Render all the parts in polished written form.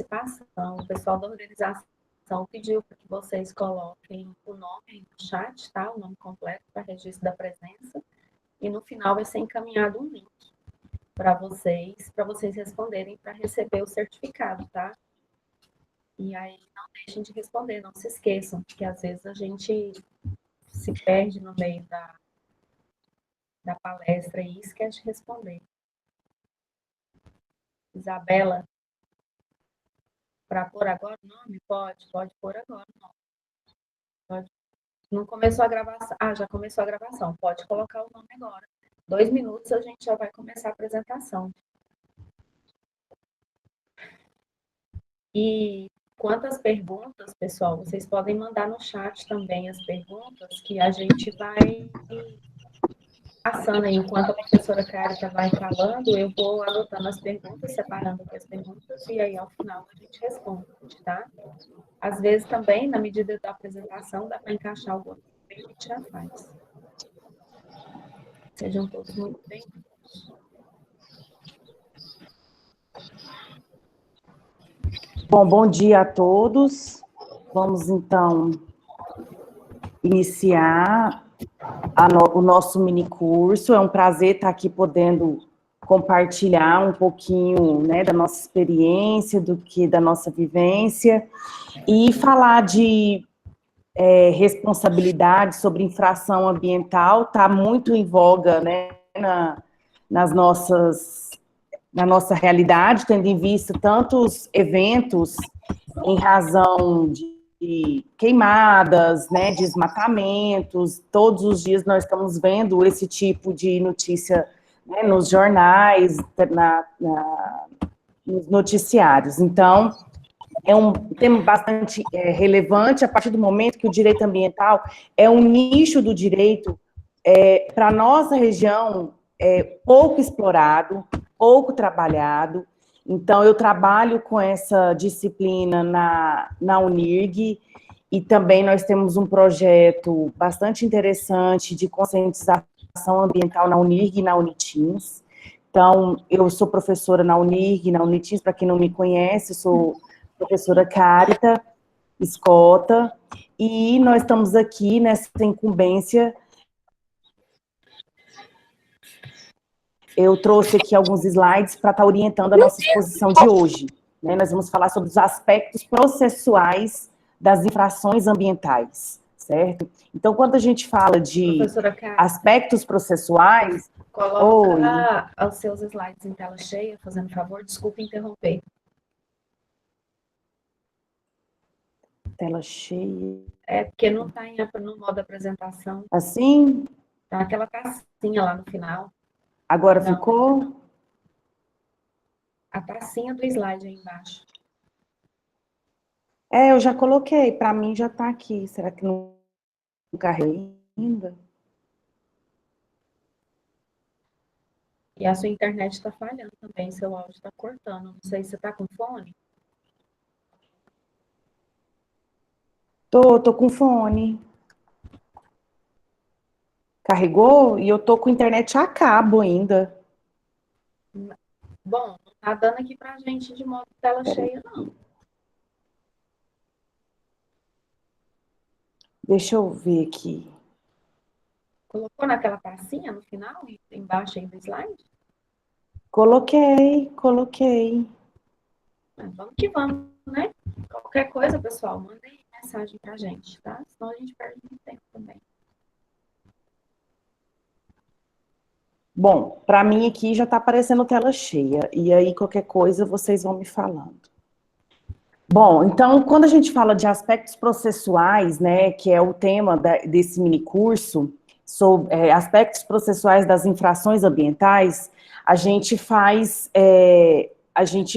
participação. O pessoal da organização pediu para que vocês coloquem o nome aí no chat, tá? O nome completo para registro da presença. E no final vai ser encaminhado um link para vocês responderem para receber o certificado, tá? E aí não deixem de responder, não se esqueçam, porque às vezes a gente se perde no meio da palestra e esquece de responder. Isabela, para pôr agora o nome? Pode pôr agora o nome. Pode. Não começou a gravação. Ah, já começou a gravação. Pode colocar o nome agora. 2 minutos a gente já vai começar a apresentação. E quantas perguntas, pessoal, vocês podem mandar no chat também as perguntas que a gente vai passando aí. Enquanto a professora Cárita vai falando, eu vou anotando as perguntas, separando aqui as perguntas, e aí ao final a gente responde, tá? Às vezes também, na medida da apresentação, dá para encaixar alguma coisa que a gente já faz. Sejam todos muito bem-vindos. Bom dia a todos. Vamos, então, iniciar o nosso minicurso. É um prazer estar aqui podendo compartilhar um pouquinho, né, da nossa experiência, da nossa vivência, e falar de responsabilidade sobre infração ambiental. Está muito em voga, né, na nossa realidade, tendo em vista tantos eventos em razão de queimadas, né, desmatamentos. Todos os dias nós estamos vendo esse tipo de notícia, né, nos jornais, nos noticiários. Então, é um tema bastante relevante a partir do momento que o direito ambiental é um nicho do direito para a nossa região pouco explorado, pouco trabalhado. Então, eu trabalho com essa disciplina na Unirg, e também nós temos um projeto bastante interessante de conscientização ambiental na Unirg e na Unitins. Então, eu sou professora na Unirg e na Unitins, para quem não me conhece, eu sou professora Cárita Escota, e nós estamos aqui nessa incumbência. Eu trouxe aqui alguns slides para estar orientando a nossa exposição de hoje, né? Nós vamos falar sobre os aspectos processuais das infrações ambientais, certo? Então, quando a gente fala de aspectos processuais... Coloca os seus slides em tela cheia, fazendo favor, desculpe interromper. Tela cheia... É porque não está no modo apresentação. Assim? Tá aquela tacinha lá no final. Agora não. Ficou? A tacinha do slide aí embaixo. Eu já coloquei. Para mim já está aqui. Será que não carreguei ainda? E a sua internet está falhando também. Seu áudio está cortando. Não sei se você está com fone. Tô com fone. Carregou? E eu tô com internet a cabo ainda. Bom, não tá dando aqui pra gente de modo tela cheia, não. Deixa eu ver aqui. Colocou naquela passinha no final, embaixo aí do slide? Coloquei. Vamos que vamos, né? Qualquer coisa, pessoal, mandem mensagem pra gente, tá? Senão a gente perde muito tempo também. Bom, para mim aqui já está aparecendo tela cheia, e aí qualquer coisa vocês vão me falando. Bom, então, quando a gente fala de aspectos processuais, né, que é o tema desse minicurso, sobre aspectos processuais das infrações ambientais, a gente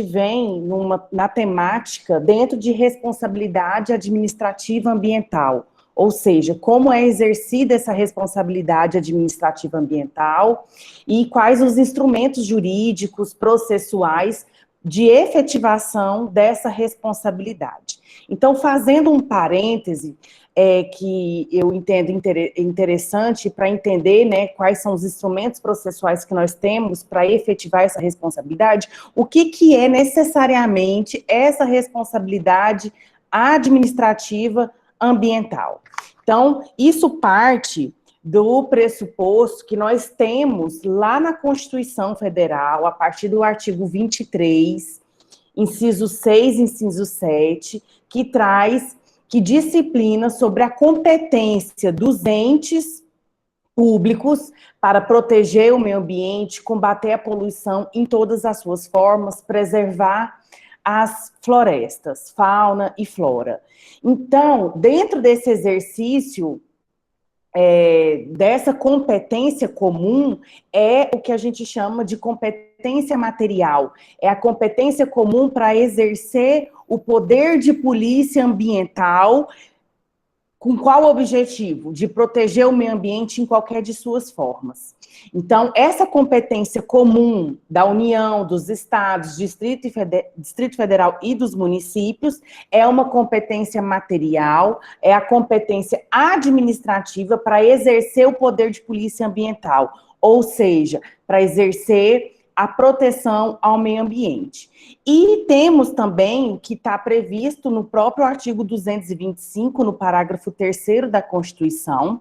vem na temática dentro de responsabilidade administrativa ambiental, ou seja, como é exercida essa responsabilidade administrativa ambiental e quais os instrumentos jurídicos, processuais de efetivação dessa responsabilidade. Então, fazendo um parêntese, que eu entendo interessante para entender, né, quais são os instrumentos processuais que nós temos para efetivar essa responsabilidade, o que é necessariamente essa responsabilidade administrativa ambiental. Então, isso parte do pressuposto que nós temos lá na Constituição Federal, a partir do artigo 23, inciso 6, inciso 7, que disciplina sobre a competência dos entes públicos para proteger o meio ambiente, combater a poluição em todas as suas formas, preservar as florestas, fauna e flora. Então, dentro desse exercício, dessa competência comum, é o que a gente chama de competência material. É a competência comum para exercer o poder de polícia ambiental. Com qual objetivo? De proteger o meio ambiente em qualquer de suas formas. Então, essa competência comum da União, dos estados, Distrito Federal e dos municípios é uma competência material, é a competência administrativa para exercer o poder de polícia ambiental, ou seja, para exercer a proteção ao meio ambiente. E temos também o que está previsto no próprio artigo 225, no parágrafo 3º da Constituição,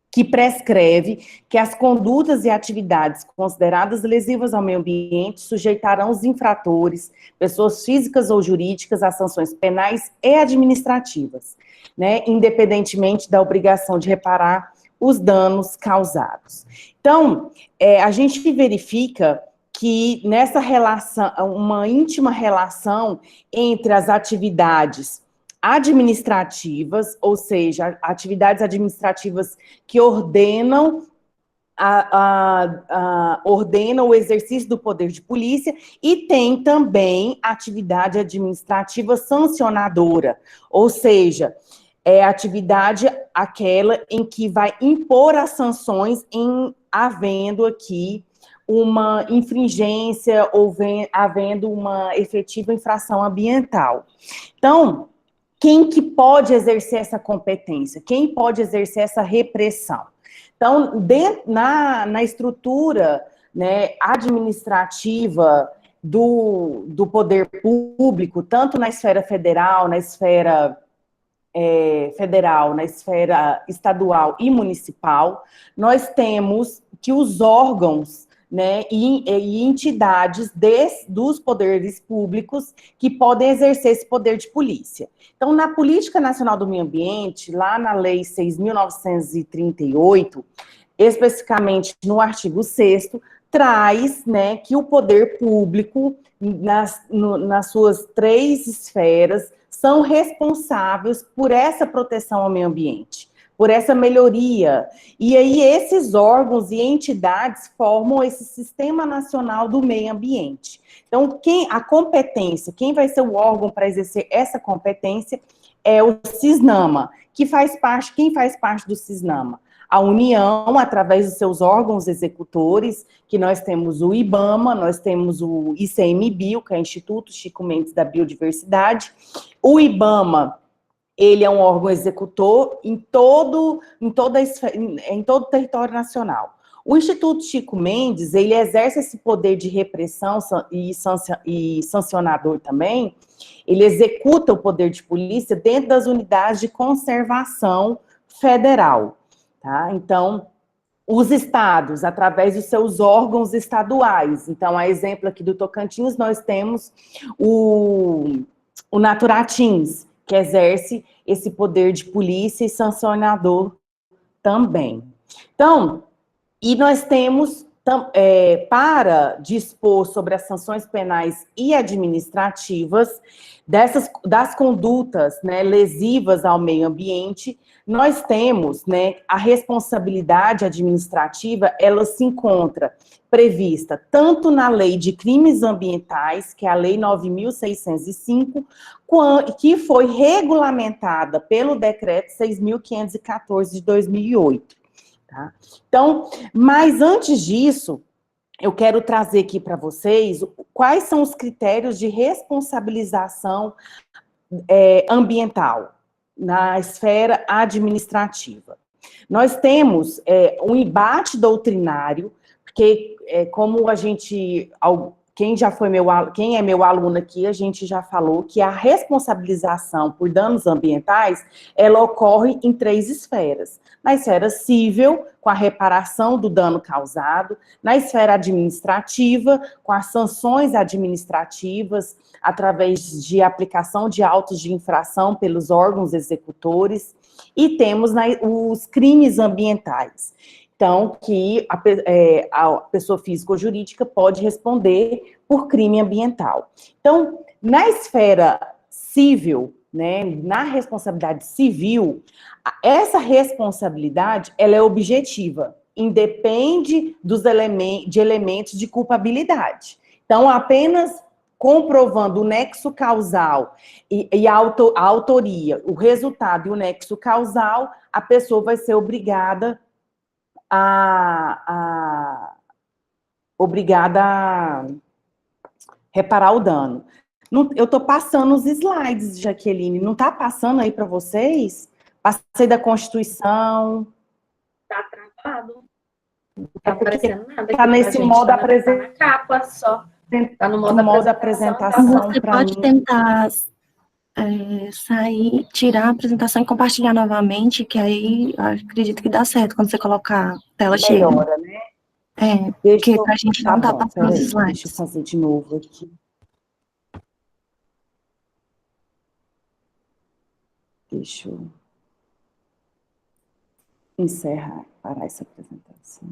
que prescreve que as condutas e atividades consideradas lesivas ao meio ambiente sujeitarão os infratores, pessoas físicas ou jurídicas, a sanções penais e administrativas, né, independentemente da obrigação de reparar os danos causados. Então, a gente verifica que nessa relação, uma íntima relação entre as atividades administrativas, ou seja, atividades administrativas que ordenam o exercício do poder de polícia, e tem também atividade administrativa sancionadora, ou seja, é a atividade aquela em que vai impor as sanções em havendo aqui uma infringência ou havendo uma efetiva infração ambiental. Então, quem que pode exercer essa competência? Quem pode exercer essa repressão? Então, na estrutura, né, administrativa do poder público, tanto na esfera federal, na esfera estadual e municipal, nós temos que os órgãos, né, e entidades dos poderes públicos que podem exercer esse poder de polícia. Então, na Política Nacional do Meio Ambiente, lá na Lei 6.938, especificamente no artigo 6º, traz, né, que o poder público, nas suas 3 esferas, são responsáveis por essa proteção ao meio ambiente, por essa melhoria. E aí esses órgãos e entidades formam esse Sistema Nacional do Meio Ambiente. Então, a competência, quem vai ser o órgão para exercer essa competência é o CISNAMA, quem faz parte do CISNAMA? A União, através dos seus órgãos executores, que nós temos o IBAMA, nós temos o ICMBio, que é o Instituto Chico Mendes da Biodiversidade. O IBAMA, ele é um órgão executor em todo o território nacional. O Instituto Chico Mendes, ele exerce esse poder de repressão e sancionador também. Ele executa o poder de polícia dentro das unidades de conservação federal. Tá? Então, os estados, através dos seus órgãos estaduais. Então, a exemplo aqui do Tocantins, nós temos o Naturatins, que exerce esse poder de polícia e sancionador também. Então, e nós temos, para dispor sobre as sanções penais e administrativas das condutas, né, lesivas ao meio ambiente, nós temos, né, a responsabilidade administrativa, ela se encontra prevista tanto na Lei de Crimes Ambientais, que é a Lei 9.605, que foi regulamentada pelo Decreto 6.514 de 2008. Tá? Então, mas antes disso, eu quero trazer aqui para vocês quais são os critérios de responsabilização ambiental. na esfera administrativa. Nós temos um embate doutrinário, porque como a gente, quem é meu aluno aqui, a gente já falou que a responsabilização por danos ambientais, ela ocorre em 3 esferas. Na esfera civil, com a reparação do dano causado, na esfera administrativa, com as sanções administrativas, através de aplicação de autos de infração pelos órgãos executores, e temos os crimes ambientais. Então, que a pessoa física ou jurídica pode responder por crime ambiental. Então, na esfera civil, né, na responsabilidade civil, essa responsabilidade, ela é objetiva, independe de elementos de culpabilidade. Então, apenas comprovando o nexo causal e a autoria, o resultado e o nexo causal, a pessoa vai ser obrigada a reparar o dano. Eu estou passando os slides, Jaqueline, não está passando aí para vocês? Passei da Constituição. Está travado. Não está aparecendo nada. Está nesse modo apresentação. Tá na capa só. Está no modo apresentação. Você pode tentar sair, tirar a apresentação e compartilhar novamente, que aí acredito que dá certo quando você colocar a tela cheia. Melhora, né? Porque a gente não tá passando os slides. Deixa eu fazer de novo aqui. Deixa eu parar essa apresentação.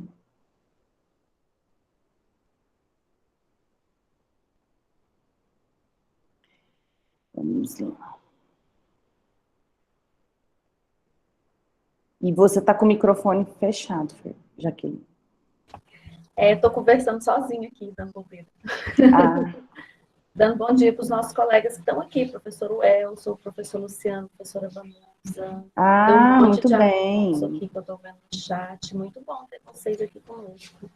Vamos lá. E você está com o microfone fechado, Jaqueline. Estou conversando sozinha aqui, dando bobeira. Dando bom dia para os nossos colegas que estão aqui, professor Welson, professor Luciano, professora Vanusa. Muito bem. Aqui que eu estou vendo no chat. Muito bom ter vocês aqui conosco.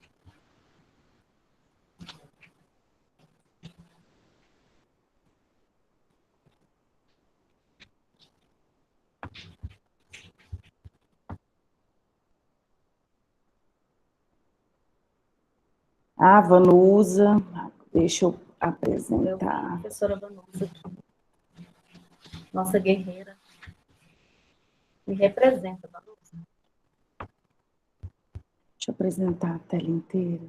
Vanusa, deixa eu apresentar. A professora Vanusa aqui. Nossa guerreira. Me representa, Vanusa. Deixa eu apresentar a tela inteira.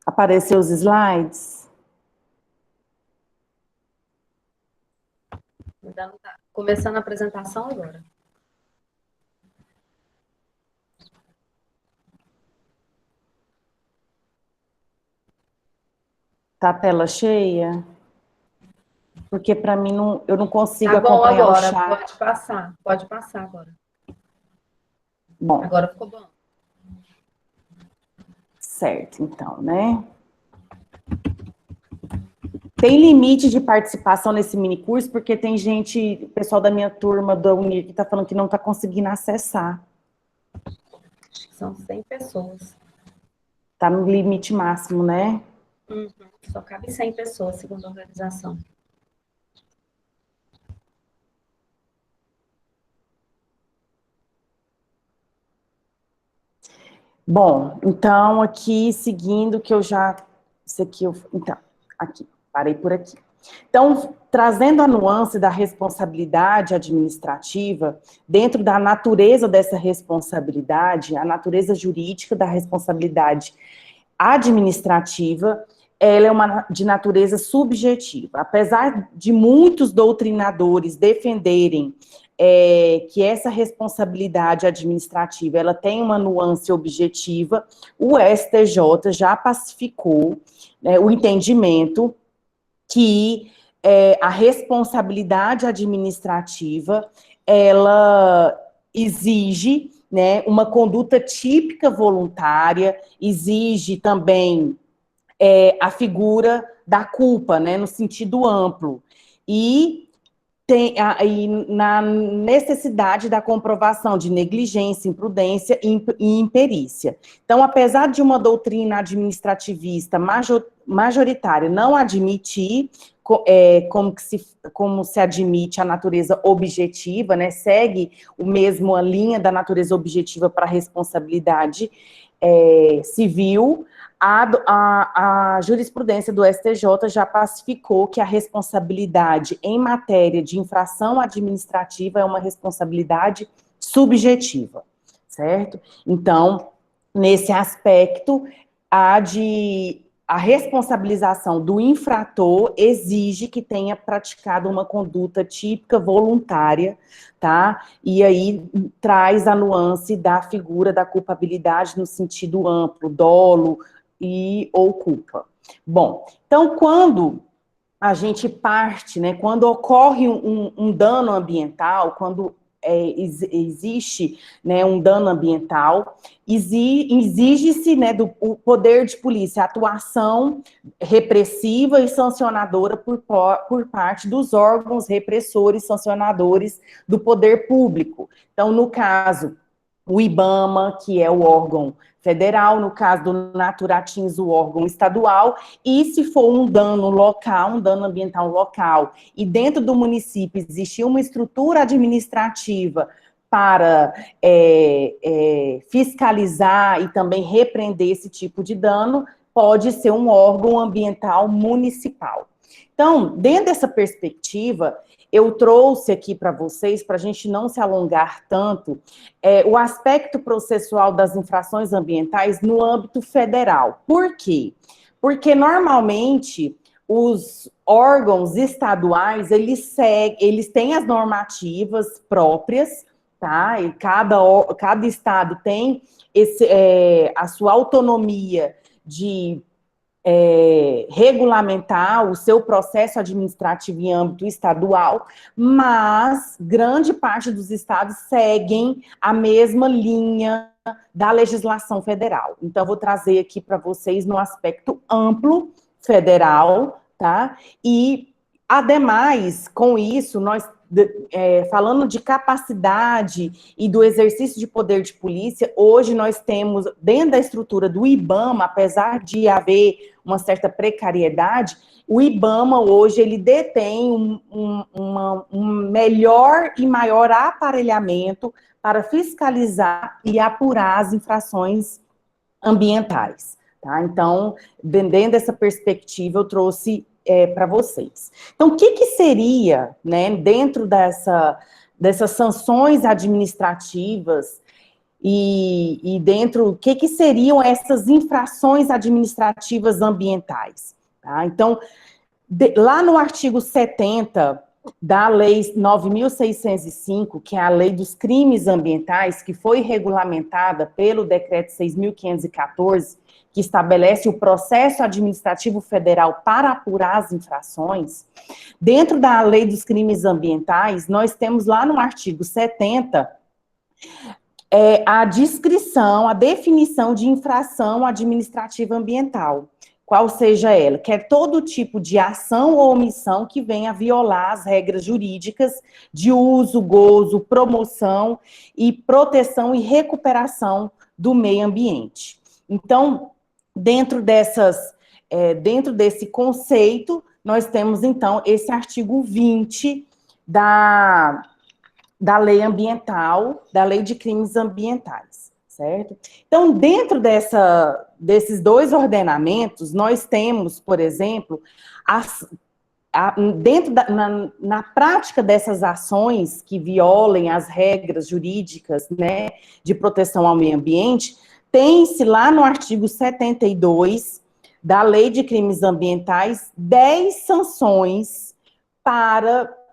Apareceu os slides? Começando a apresentação agora. Tá a tela cheia? Porque para mim eu não consigo acompanhar agora, o chat. Pode passar agora. Bom. Agora ficou bom. Certo, então, né? Tem limite de participação nesse minicurso, porque tem gente, o pessoal da minha turma da Unir, que está falando que não está conseguindo acessar. Acho que são 100 pessoas. Está no limite máximo, né? Só cabe 100 pessoas, segundo a organização. Bom, então, aqui, seguindo, que eu já... Então, aqui, parei por aqui. Então, trazendo a nuance da responsabilidade administrativa, dentro da natureza dessa responsabilidade, a natureza jurídica da responsabilidade administrativa, ela é de natureza subjetiva. Apesar de muitos doutrinadores defenderem que essa responsabilidade administrativa ela tem uma nuance objetiva, o STJ já pacificou o entendimento que a responsabilidade administrativa ela exige, né, uma conduta típica voluntária, exige também a figura da culpa, né, no sentido amplo, e e na necessidade da comprovação de negligência, imprudência e imperícia. Então, apesar de uma doutrina administrativista majoritária não admitir, como se admite a natureza objetiva, né, segue a linha da natureza objetiva para a responsabilidade civil, a jurisprudência do STJ já pacificou que a responsabilidade em matéria de infração administrativa é uma responsabilidade subjetiva, certo? Então, nesse aspecto, a responsabilização do infrator exige que tenha praticado uma conduta típica voluntária, tá? E aí traz a nuance da figura da culpabilidade no sentido amplo, dolo ou culpa. Bom, então quando a gente parte, né, quando ocorre um dano ambiental, quando existe, né, um dano ambiental, exige-se, né, do poder de polícia, atuação repressiva e sancionadora por parte dos órgãos repressores, sancionadores do poder público. Então, no caso, o IBAMA, que é o órgão federal, no caso do Naturatins, o órgão estadual, e se for um dano local, um dano ambiental local, e dentro do município existir uma estrutura administrativa para fiscalizar e também repreender esse tipo de dano, pode ser um órgão ambiental municipal. Então, dentro dessa perspectiva, eu trouxe aqui para vocês, para a gente não se alongar tanto, o aspecto processual das infrações ambientais no âmbito federal. Por quê? Porque, normalmente, os órgãos estaduais, eles têm as normativas próprias, tá? E cada estado tem a sua autonomia de regulamentar o seu processo administrativo em âmbito estadual, mas grande parte dos estados seguem a mesma linha da legislação federal. Então, eu vou trazer aqui para vocês no aspecto amplo federal, tá? E, ademais, com isso, nós falando de capacidade e do exercício de poder de polícia, hoje nós temos, dentro da estrutura do IBAMA, apesar de haver uma certa precariedade, o IBAMA hoje ele detém um melhor e maior aparelhamento para fiscalizar e apurar as infrações ambientais, tá? Então, dentro dessa perspectiva, eu trouxe para vocês. Então, o que seria, né, dentro dessas sanções administrativas e dentro, o que seriam essas infrações administrativas ambientais? Tá? Então, lá no artigo 70 da Lei 9.605, que é a Lei dos Crimes Ambientais, que foi regulamentada pelo Decreto 6.514, que estabelece o processo administrativo federal para apurar as infrações, dentro da Lei dos Crimes Ambientais, nós temos lá no artigo 70 a descrição, a definição de infração administrativa ambiental, qual seja ela, que é todo tipo de ação ou omissão que venha a violar as regras jurídicas de uso, gozo, promoção e proteção e recuperação do meio ambiente. Então, dentro desse conceito, nós temos, então, esse artigo 20 da lei ambiental, da lei de crimes ambientais, certo? Então, dentro desses dois ordenamentos, nós temos, por exemplo, na prática dessas ações que violem as regras jurídicas, né, de proteção ao meio ambiente, tem-se lá no artigo 72 da Lei de Crimes Ambientais 10 sanções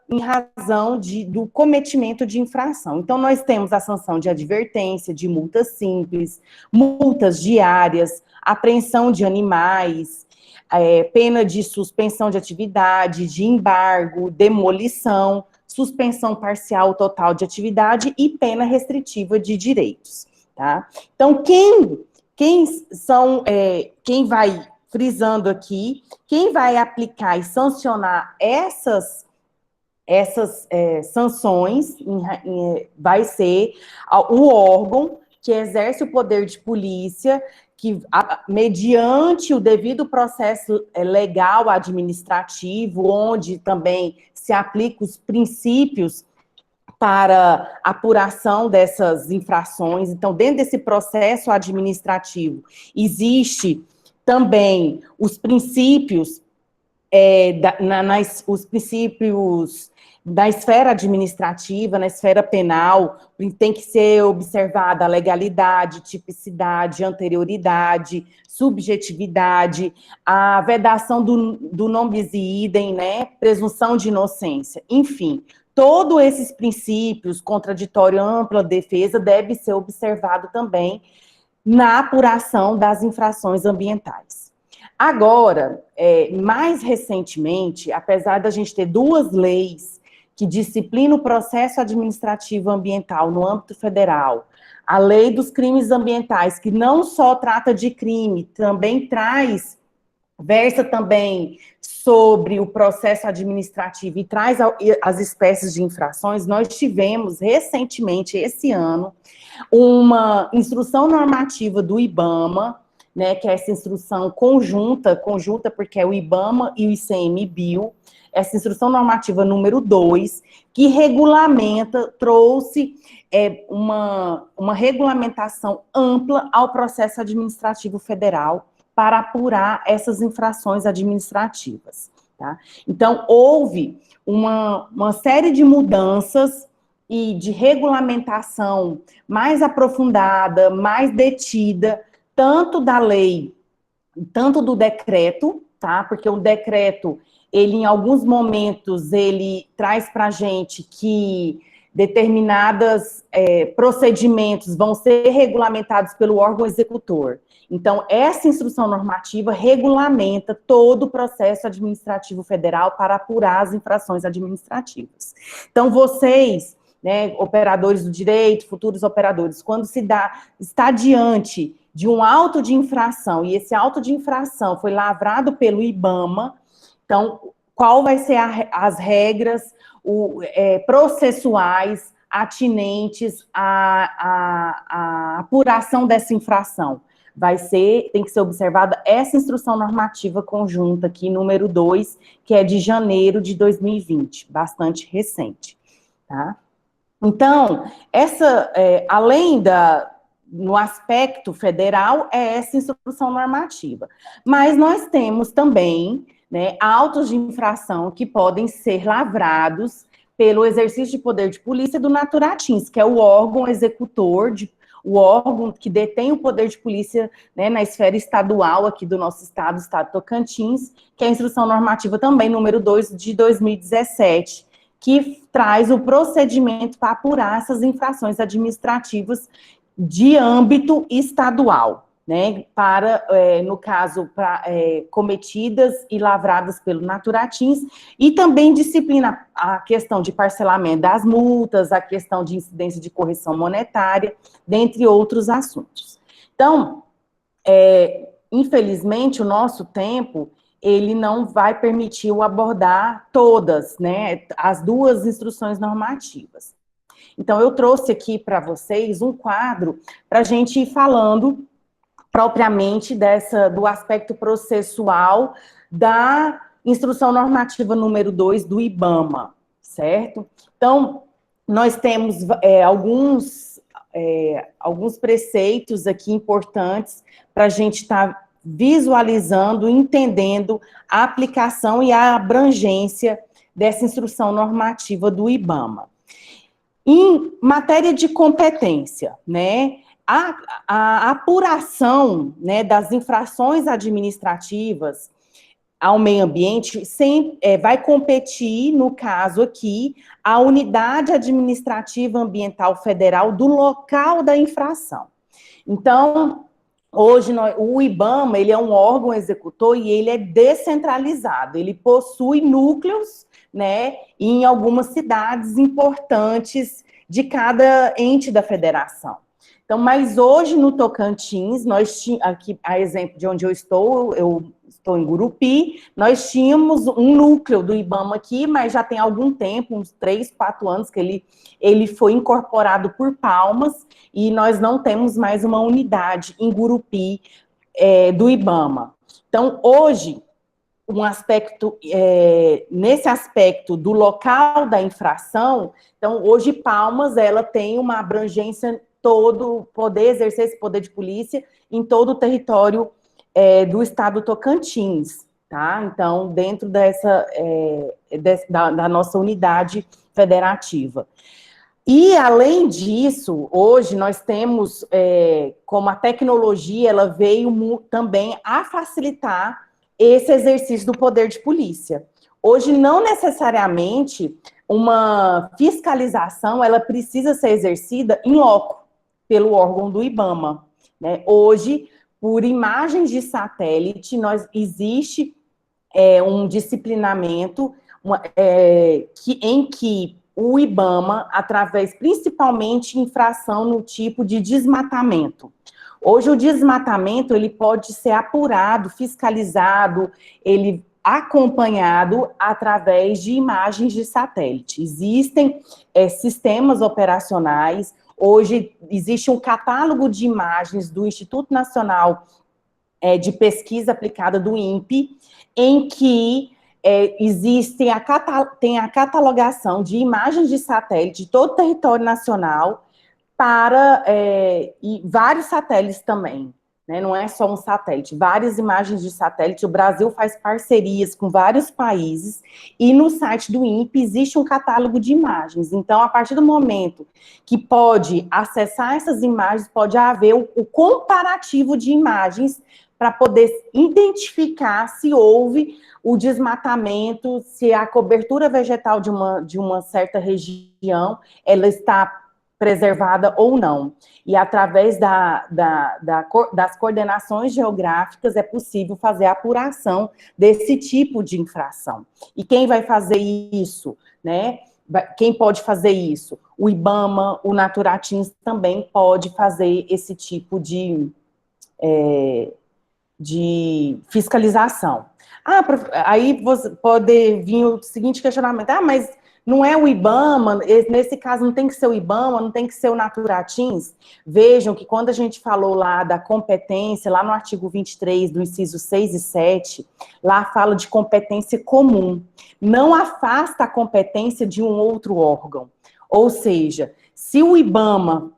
em razão do cometimento de infração. Então, nós temos a sanção de advertência, de multas simples, multas diárias, apreensão de animais, pena de suspensão de atividade, de embargo, demolição, suspensão parcial ou total de atividade e pena restritiva de direitos. Tá? Então, quem vai, frisando aqui, quem vai aplicar e sancionar essas essas sanções vai ser o órgão que exerce o poder de polícia, que, mediante o devido processo legal administrativo, onde também se aplicam os princípios para apuração dessas infrações. Então, dentro desse processo administrativo, existe também os princípios, os princípios da esfera administrativa, na esfera penal, tem que ser observada a legalidade, tipicidade, anterioridade, subjetividade, a vedação do non bis idem, né, presunção de inocência, enfim, todos esses princípios, contraditório, ampla defesa, deve ser observado também na apuração das infrações ambientais. Agora, mais recentemente, apesar da gente ter duas leis que disciplinam o processo administrativo ambiental no âmbito federal, a lei dos crimes ambientais, que não só trata de crime, também versa também sobre o processo administrativo e traz as espécies de infrações. Nós tivemos recentemente, esse ano, uma instrução normativa do IBAMA, né, que é essa instrução conjunta porque é o IBAMA e o ICMBio, essa instrução normativa número 2, que trouxe uma regulamentação ampla ao processo administrativo federal para apurar essas infrações administrativas, tá? Então, houve uma série de mudanças e de regulamentação mais aprofundada, mais detida, tanto da lei, tanto do decreto, tá? Porque o decreto, ele, em alguns momentos, ele traz para a gente que determinados procedimentos vão ser regulamentados pelo órgão executor. Então, essa instrução normativa regulamenta todo o processo administrativo federal para apurar as infrações administrativas. Então, vocês, né, operadores do direito, futuros operadores, quando está diante de um auto de infração, e esse auto de infração foi lavrado pelo IBAMA, então, qual vai ser as regras processuais atinentes à apuração dessa infração? Tem que ser observada essa instrução normativa conjunta aqui, número 2, que é de janeiro de 2020, bastante recente, tá? Então, além no aspecto federal, é essa instrução normativa. Mas nós temos também, né, autos de infração que podem ser lavrados pelo exercício de poder de polícia do Naturatins, que é o órgão executor, o órgão que detém o poder de polícia, né, na esfera estadual aqui do nosso estado Tocantins, que é a instrução normativa também, número 2, de 2017, que traz o procedimento para apurar essas infrações administrativas de âmbito estadual, né, no caso, cometidas e lavradas pelo Naturatins, e também disciplina a questão de parcelamento das multas, a questão de incidência de correção monetária, dentre outros assuntos. Então, infelizmente, o nosso tempo, ele não vai permitir abordar todas, né, as duas instruções normativas. Então, eu trouxe aqui para vocês um quadro para a gente ir falando propriamente do aspecto processual da instrução normativa número 2 do IBAMA, certo? Então, nós temos alguns preceitos aqui importantes para a gente estar visualizando, entendendo a aplicação e a abrangência dessa instrução normativa do IBAMA. Em matéria de competência, né, a apuração, né, das infrações administrativas ao meio ambiente vai competir, no caso aqui, a Unidade Administrativa Ambiental Federal do local da infração. Então, hoje, o IBAMA, ele é um órgão executor e ele é descentralizado, ele possui núcleos, né, em algumas cidades importantes de cada ente da federação. Então, mas hoje no Tocantins, aqui, a exemplo de onde eu estou, eu estou em Gurupi, nós tínhamos um núcleo do IBAMA aqui, mas já tem algum tempo, uns 3, 4 anos, que ele foi incorporado por Palmas, e nós não temos mais uma unidade em Gurupi do IBAMA. Então, hoje, nesse aspecto do local da infração, então, hoje Palmas, ela tem uma abrangência poder exercer esse poder de polícia em todo o território do estado Tocantins, tá? Então, dentro da nossa unidade federativa. E, além disso, hoje nós temos, como a tecnologia, ela veio também a facilitar esse exercício do poder de polícia. Hoje, não necessariamente uma fiscalização, ela precisa ser exercida em loco, pelo órgão do IBAMA, né? Hoje, por imagens de satélite, existe um disciplinamento em que o IBAMA, através principalmente infração no tipo de desmatamento. Hoje, o desmatamento, ele pode ser apurado, fiscalizado, ele acompanhado através de imagens de satélite. Existem sistemas operacionais. Hoje, existe um catálogo de imagens do Instituto Nacional de Pesquisa Aplicada, do INPE, em que tem a catalogação de imagens de satélite de todo o território nacional e vários satélites também, né? Não é só um satélite, várias imagens de satélite. O Brasil faz parcerias com vários países, e no site do INPE existe um catálogo de imagens. Então, a partir do momento que pode acessar essas imagens, pode haver o comparativo de imagens para poder identificar se houve o desmatamento, se a cobertura vegetal de uma certa região, ela está preservada ou não. E através das coordenações geográficas é possível fazer a apuração desse tipo de infração. E quem vai fazer isso, né? Quem pode fazer isso? O IBAMA, o Naturatins também pode fazer esse tipo de fiscalização. Aí você pode vir o seguinte questionamento: mas não é o IBAMA, nesse caso não tem que ser o IBAMA, não tem que ser o Naturatins? Vejam que quando a gente falou lá da competência, lá no artigo 23, do inciso 6 e 7, lá fala de competência comum. Não afasta a competência de um outro órgão. Ou seja, se o IBAMA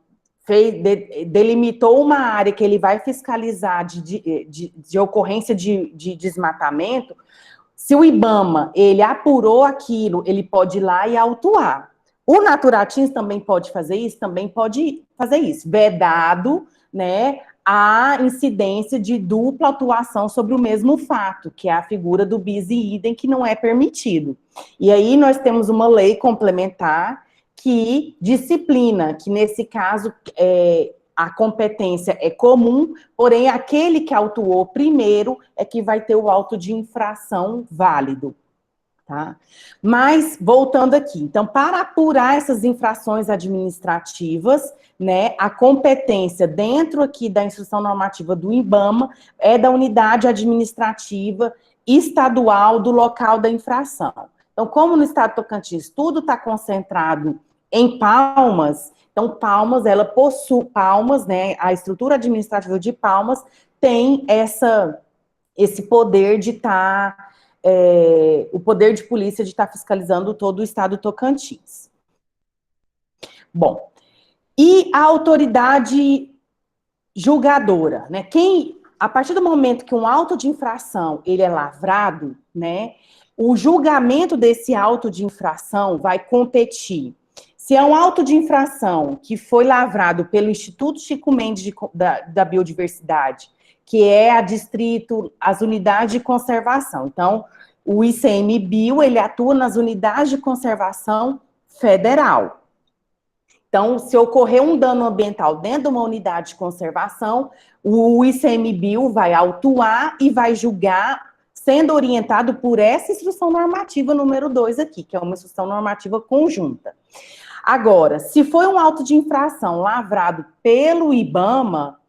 delimitou uma área que ele vai fiscalizar de ocorrência de desmatamento, se o IBAMA, ele apurou aquilo, ele pode ir lá e autuar. O Naturatins também pode fazer isso, vedado, né, a incidência de dupla atuação sobre o mesmo fato, que é a figura do bis e idem, que não é permitido. E aí nós temos uma lei complementar que disciplina, que nesse caso a competência é comum, porém aquele que autuou primeiro é que vai ter o auto de infração válido, tá? Mas, voltando aqui, então, para apurar essas infrações administrativas, né, a competência dentro aqui da instrução normativa do IBAMA é da unidade administrativa estadual do local da infração. Então, como no estado de Tocantins tudo está concentrado em Palmas, então Palmas, né, a estrutura administrativa de Palmas tem esse poder de estar, o poder de polícia de estar fiscalizando todo o estado de Tocantins. Bom, e a autoridade julgadora, né, a partir do momento que um auto de infração, ele é lavrado, né, o julgamento desse auto de infração vai competir. Se é um auto de infração que foi lavrado pelo Instituto Chico Mendes da Biodiversidade, que é as unidades de conservação. Então, o ICMBio, ele atua nas unidades de conservação federal. Então, se ocorrer um dano ambiental dentro de uma unidade de conservação, o ICMBio vai autuar e vai julgar, sendo orientado por essa instrução normativa número 2 aqui, que é uma instrução normativa conjunta. Agora, se foi um auto de infração lavrado pelo IBAMA,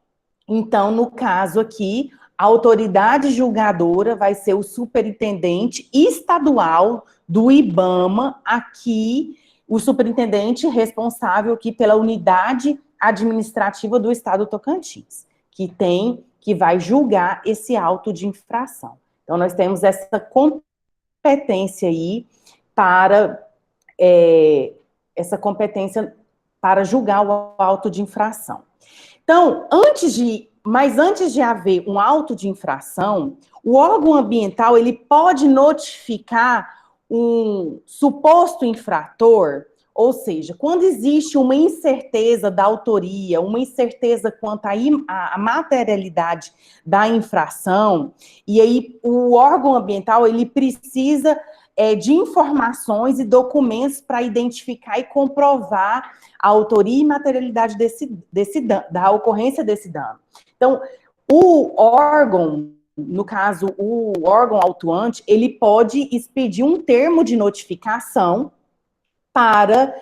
então, no caso aqui, a autoridade julgadora vai ser o superintendente estadual do IBAMA, aqui, o superintendente responsável aqui pela unidade administrativa do Estado do Tocantins, que vai julgar esse auto de infração. Então, nós temos essa competência aí para julgar o auto de infração. Então, antes de haver um auto de infração, o órgão ambiental ele pode notificar um suposto infrator, ou seja, quando existe uma incerteza da autoria, uma incerteza quanto à materialidade da infração, e aí o órgão ambiental ele precisa de informações e documentos para identificar e comprovar a autoria e materialidade da ocorrência desse dano. Então, o órgão, no caso, o órgão autuante, ele pode expedir um termo de notificação para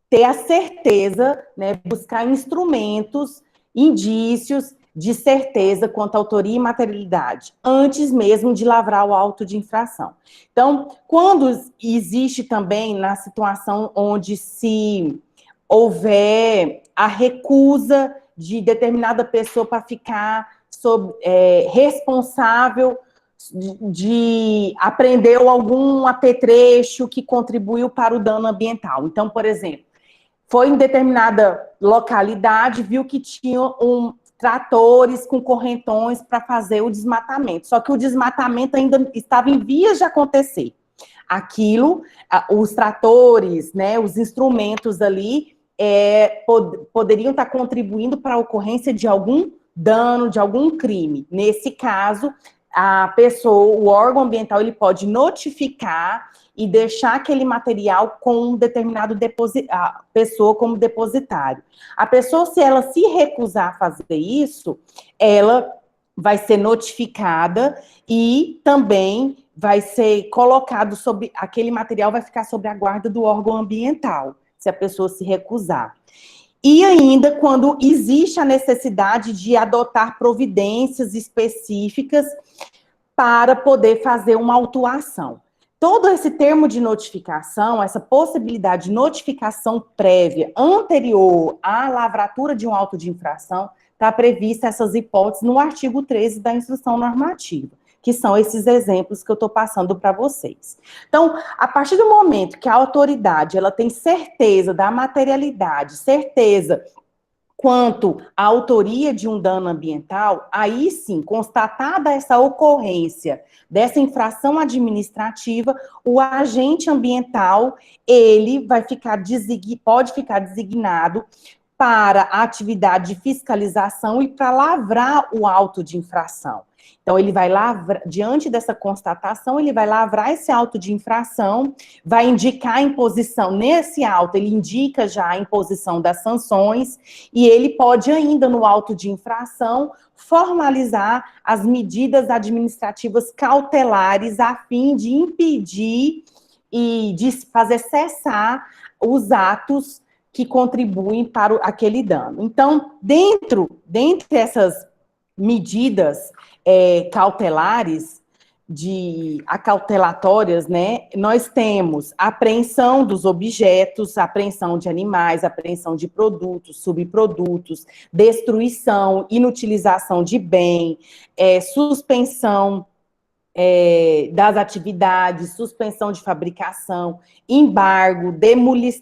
ter a certeza, né, buscar instrumentos, indícios de certeza quanto à autoria e materialidade, antes mesmo de lavrar o auto de infração. Então, quando existe também na situação onde se houver a recusa de determinada pessoa para ficar responsável de apreendeu algum apetrecho que contribuiu para o dano ambiental. Então, por exemplo, foi em determinada localidade, viu que tinha tratores com correntões para fazer o desmatamento. Só que o desmatamento ainda estava em vias de acontecer. Aquilo, os tratores, né, os instrumentos ali, poderiam estar contribuindo para a ocorrência de algum dano, de algum crime. Nesse caso, o órgão ambiental, ele pode notificar e deixar aquele material com um determinado pessoa como depositário. A pessoa, se ela se recusar a fazer isso, ela vai ser notificada e também vai ser colocado aquele material vai ficar sob a guarda do órgão ambiental, se a pessoa se recusar. E ainda quando existe a necessidade de adotar providências específicas para poder fazer uma autuação. Todo esse termo de notificação, essa possibilidade de notificação prévia anterior à lavratura de um auto de infração, está prevista essas hipóteses no artigo 13 da Instrução Normativa, que são esses exemplos que eu estou passando para vocês. Então, a partir do momento que a autoridade ela tem certeza da materialidade, certeza quanto à autoria de um dano ambiental, aí sim, constatada essa ocorrência dessa infração administrativa, o agente ambiental, ele pode ficar designado para a atividade de fiscalização e para lavrar o auto de infração. Então, ele vai lavrar, diante dessa constatação, ele vai lavrar esse auto de infração, vai indicar a imposição, nesse auto, ele indica já a imposição das sanções, e ele pode ainda, no auto de infração, formalizar as medidas administrativas cautelares a fim de impedir e de fazer cessar os atos que contribuem para aquele dano. Então, dentre essas medidas cautelares, acautelatórias, né, nós temos apreensão dos objetos, apreensão de animais, apreensão de produtos, subprodutos, destruição, inutilização de bem, suspensão das atividades, suspensão de fabricação, embargo,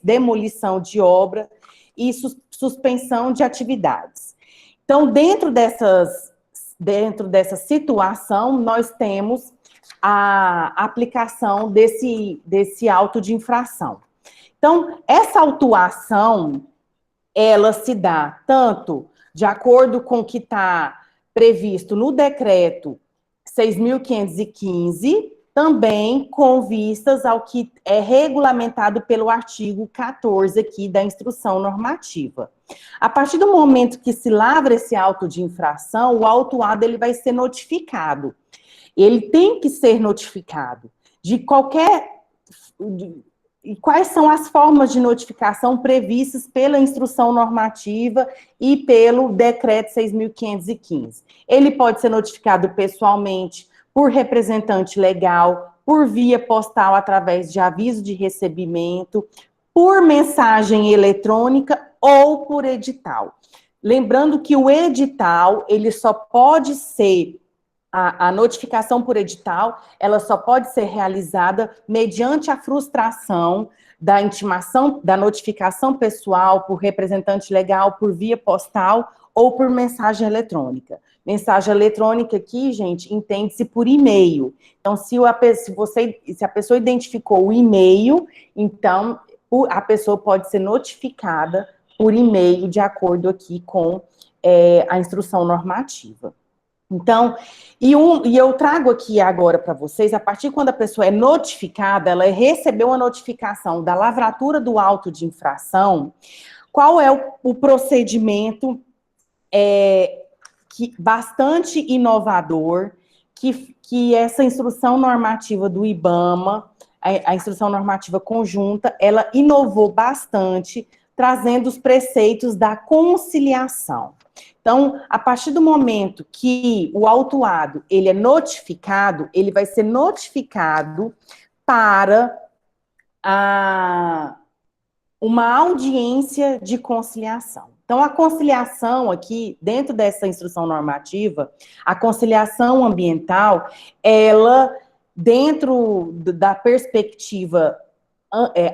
demolição de obra e suspensão de atividades. Então, dentro dessa situação, nós temos a aplicação desse auto de infração. Então, essa autuação, ela se dá tanto de acordo com o que está previsto no decreto 6.515, também com vistas ao que é regulamentado pelo artigo 14 aqui da Instrução Normativa. A partir do momento que se lavra esse auto de infração, o autuado ele vai ser notificado. Ele tem que ser notificado de qualquer E quais são as formas de notificação previstas pela instrução normativa e pelo decreto 6.515? Ele pode ser notificado pessoalmente, por representante legal, por via postal através de aviso de recebimento, por mensagem eletrônica ou por edital. Lembrando que o edital, ele só pode ser, a notificação por edital, ela só pode ser realizada mediante a frustração da intimação, da notificação pessoal por representante legal, por via postal ou por mensagem eletrônica. Mensagem eletrônica aqui, gente, entende-se por e-mail. Então, se a pessoa identificou o e-mail, então a pessoa pode ser notificada por e-mail, de acordo aqui com a instrução normativa. Então, e eu trago aqui agora para vocês, a partir quando a pessoa é notificada, ela recebeu a notificação da lavratura do auto de infração, qual é o procedimento bastante inovador, que essa instrução normativa do IBAMA, a instrução normativa conjunta, ela inovou bastante, trazendo os preceitos da conciliação. Então, a partir do momento que o autuado, ele é notificado, ele vai ser notificado para uma audiência de conciliação. Então, a conciliação aqui, dentro dessa instrução normativa, a conciliação ambiental, ela, dentro da perspectiva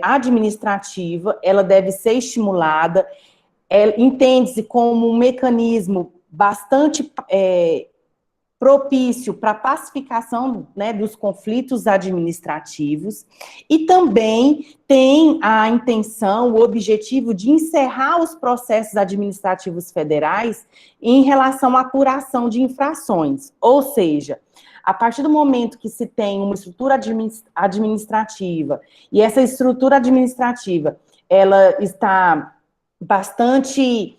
administrativa, ela deve ser estimulada, entende-se como um mecanismo bastante propício para a pacificação, né, dos conflitos administrativos, e também tem a intenção, o objetivo de encerrar os processos administrativos federais em relação à apuração de infrações. Ou seja, a partir do momento que se tem uma estrutura administrativa, e essa estrutura administrativa, ela está bastante...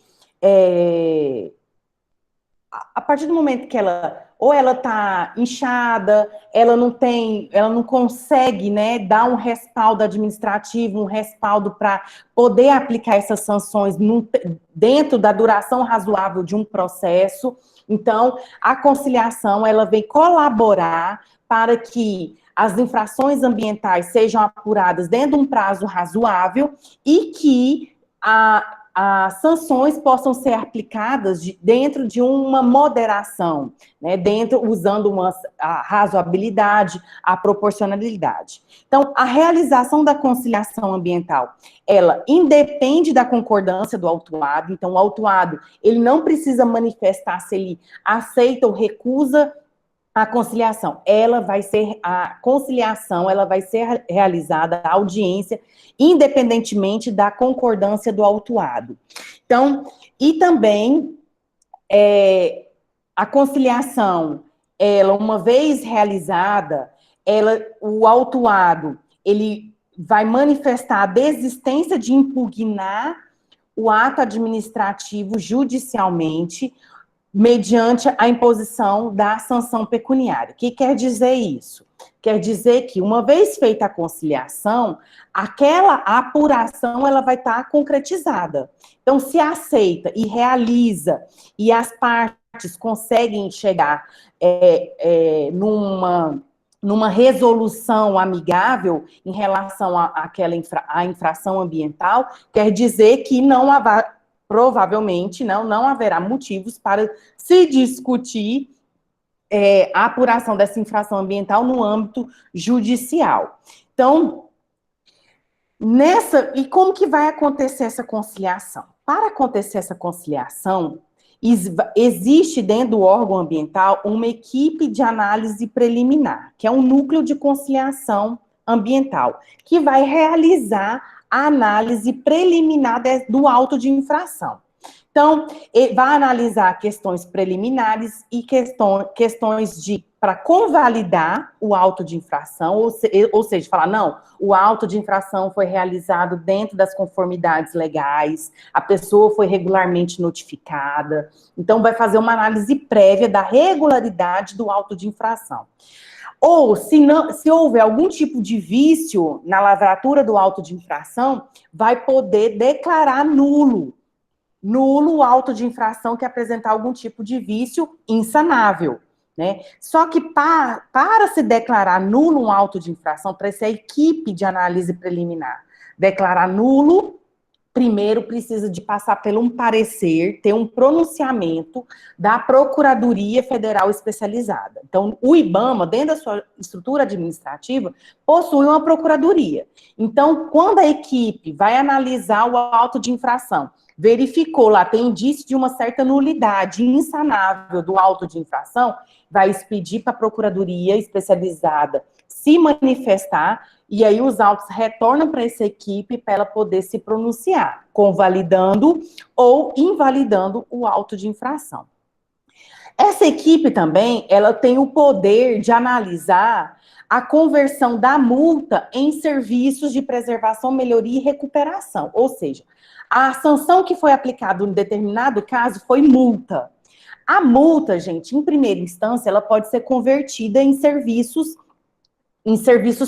a partir do momento que ela está inchada, ela não consegue, né, dar um respaldo administrativo, um respaldo para poder aplicar essas sanções dentro da duração razoável de um processo. Então, a conciliação, ela vem colaborar para que as infrações ambientais sejam apuradas dentro de um prazo razoável e que as sanções possam ser aplicadas dentro de uma moderação, né, usando a razoabilidade, a proporcionalidade. Então, a realização da conciliação ambiental, ela independe da concordância do autuado. Então, o autuado, ele não precisa manifestar se ele aceita ou recusa a conciliação. A conciliação, ela vai ser realizada, a audiência, independentemente da concordância do autuado. Então, e também a conciliação, ela, uma vez realizada, o autuado, ele vai manifestar a desistência de impugnar o ato administrativo judicialmente, mediante a imposição da sanção pecuniária. O que quer dizer isso? Quer dizer que, uma vez feita a conciliação, aquela apuração, ela vai estar concretizada. Então, se aceita e realiza, e as partes conseguem chegar numa resolução amigável em relação àquela infração ambiental, quer dizer que provavelmente não haverá motivos para se discutir a apuração dessa infração ambiental no âmbito judicial. Então, e como que vai acontecer essa conciliação? Para acontecer essa conciliação, existe dentro do órgão ambiental uma equipe de análise preliminar, que é um núcleo de conciliação ambiental, que vai realizar a análise preliminar do auto de infração. Então, vai analisar questões preliminares e questões para convalidar o auto de infração, ou seja, falar, não, o auto de infração foi realizado dentro das conformidades legais, a pessoa foi regularmente notificada. Então, vai fazer uma análise prévia da regularidade do auto de infração. Ou, se houver algum tipo de vício na lavratura do auto de infração, vai poder declarar nulo o auto de infração que apresentar algum tipo de vício insanável, né? Só que para se declarar nulo um auto de infração, para essa equipe de análise preliminar declarar nulo, primeiro precisa de passar por um parecer, ter um pronunciamento da Procuradoria Federal Especializada. Então, o IBAMA, dentro da sua estrutura administrativa, possui uma procuradoria. Então, quando a equipe vai analisar o auto de infração, verificou lá, tem indício de uma certa nulidade insanável do auto de infração, vai expedir para a Procuradoria Especializada se manifestar, e aí os autos retornam para essa equipe para ela poder se pronunciar, convalidando ou invalidando o auto de infração. Essa equipe também, ela tem o poder de analisar a conversão da multa em serviços de preservação, melhoria e recuperação. Ou seja, a sanção que foi aplicada em determinado caso foi multa. A multa, gente, em primeira instância, ela pode ser convertida em serviços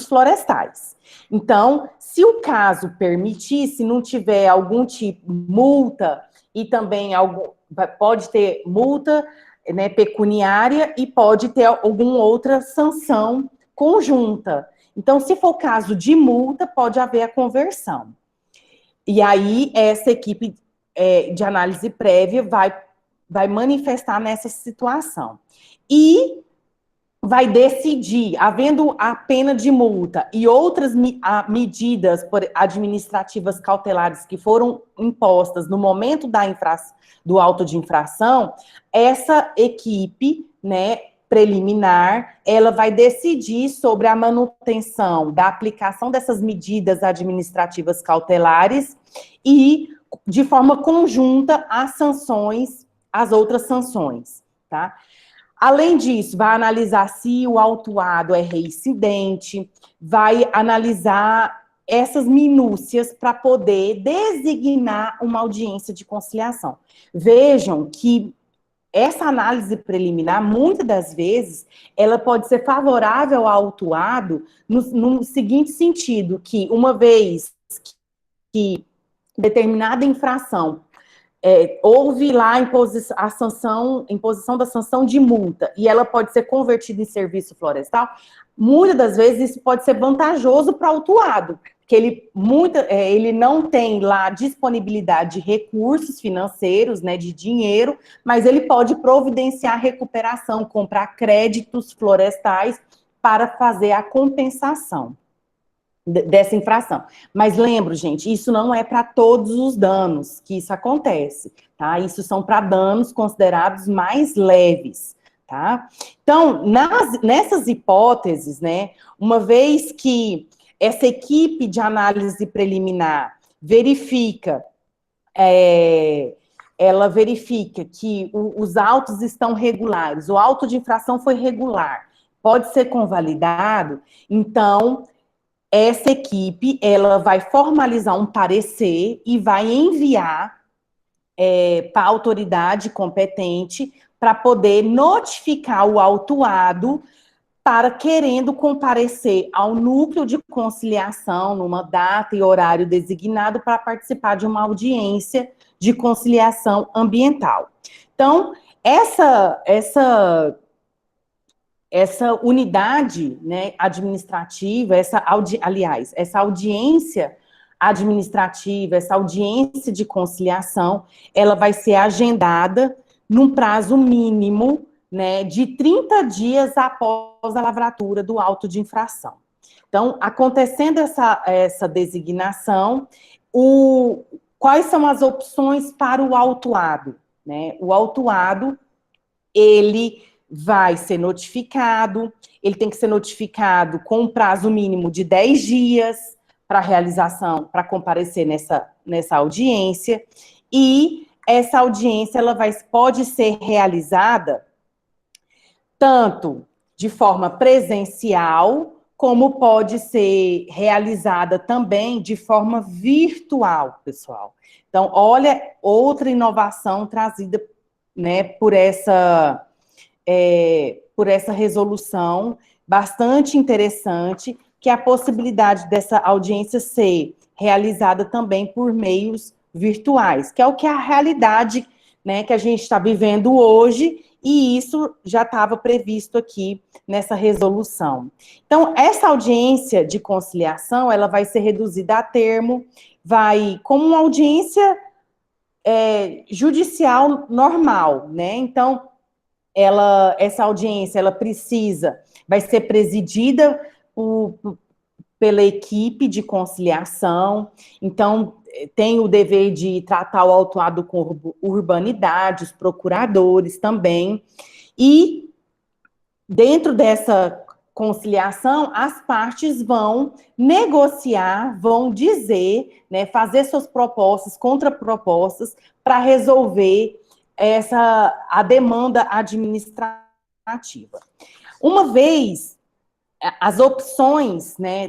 florestais. Então, se o caso permitir, se não tiver algum tipo de multa, e também pode ter multa, né, pecuniária, e pode ter alguma outra sanção conjunta. Então, se for caso de multa, pode haver a conversão. E aí, essa equipe de análise prévia vai manifestar nessa situação. E vai decidir, havendo a pena de multa e outras medidas administrativas cautelares que foram impostas no momento do auto de infração, essa equipe, né, preliminar, ela vai decidir sobre a manutenção da aplicação dessas medidas administrativas cautelares e, de forma conjunta, as outras sanções, tá? Além disso, vai analisar se o autuado é reincidente, vai analisar essas minúcias para poder designar uma audiência de conciliação. Vejam que essa análise preliminar, muitas das vezes, ela pode ser favorável ao autuado no seguinte sentido, que uma vez que determinada infração houve lá a imposição da sanção de multa, e ela pode ser convertida em serviço florestal, muitas das vezes isso pode ser vantajoso para o autuado, porque ele não tem lá disponibilidade de recursos financeiros, né, de dinheiro, mas ele pode providenciar recuperação, comprar créditos florestais para fazer a compensação dessa infração. Mas lembro, gente, isso não é para todos os danos que isso acontece, tá? Isso são para danos considerados mais leves, tá? Então, nessas hipóteses, né, uma vez que essa equipe de análise preliminar ela verifica que os autos estão regulares, o auto de infração foi regular, pode ser convalidado, então essa equipe, ela vai formalizar um parecer e vai enviar para a autoridade competente para poder notificar o autuado para querendo comparecer ao núcleo de conciliação numa data e horário designado para participar de uma audiência de conciliação ambiental. Então, essa unidade, né, administrativa, essa audiência administrativa, essa audiência de conciliação, ela vai ser agendada num prazo mínimo, né, de 30 dias após a lavratura do auto de infração. Então, acontecendo essa designação, quais são as opções para o autuado, né? O autuado, ele vai ser notificado, ele tem que ser notificado com um prazo mínimo de 10 dias para realização, para comparecer nessa audiência, e essa audiência ela pode ser realizada tanto de forma presencial, como pode ser realizada também de forma virtual, pessoal. Então, olha, outra inovação trazida, né, por essa resolução bastante interessante, que é a possibilidade dessa audiência ser realizada também por meios virtuais, que é o que é a realidade, né, que a gente está vivendo hoje, e isso já estava previsto aqui nessa resolução. Então, essa audiência de conciliação, ela vai ser reduzida a termo, vai como uma audiência judicial normal, né? Então, essa audiência, ela vai ser presidida pela equipe de conciliação, então, tem o dever de tratar o autuado com urbanidade, os procuradores também, e dentro dessa conciliação, as partes vão negociar, vão dizer, né, fazer suas propostas, contrapropostas, para resolver a demanda administrativa. Uma vez as opções, né,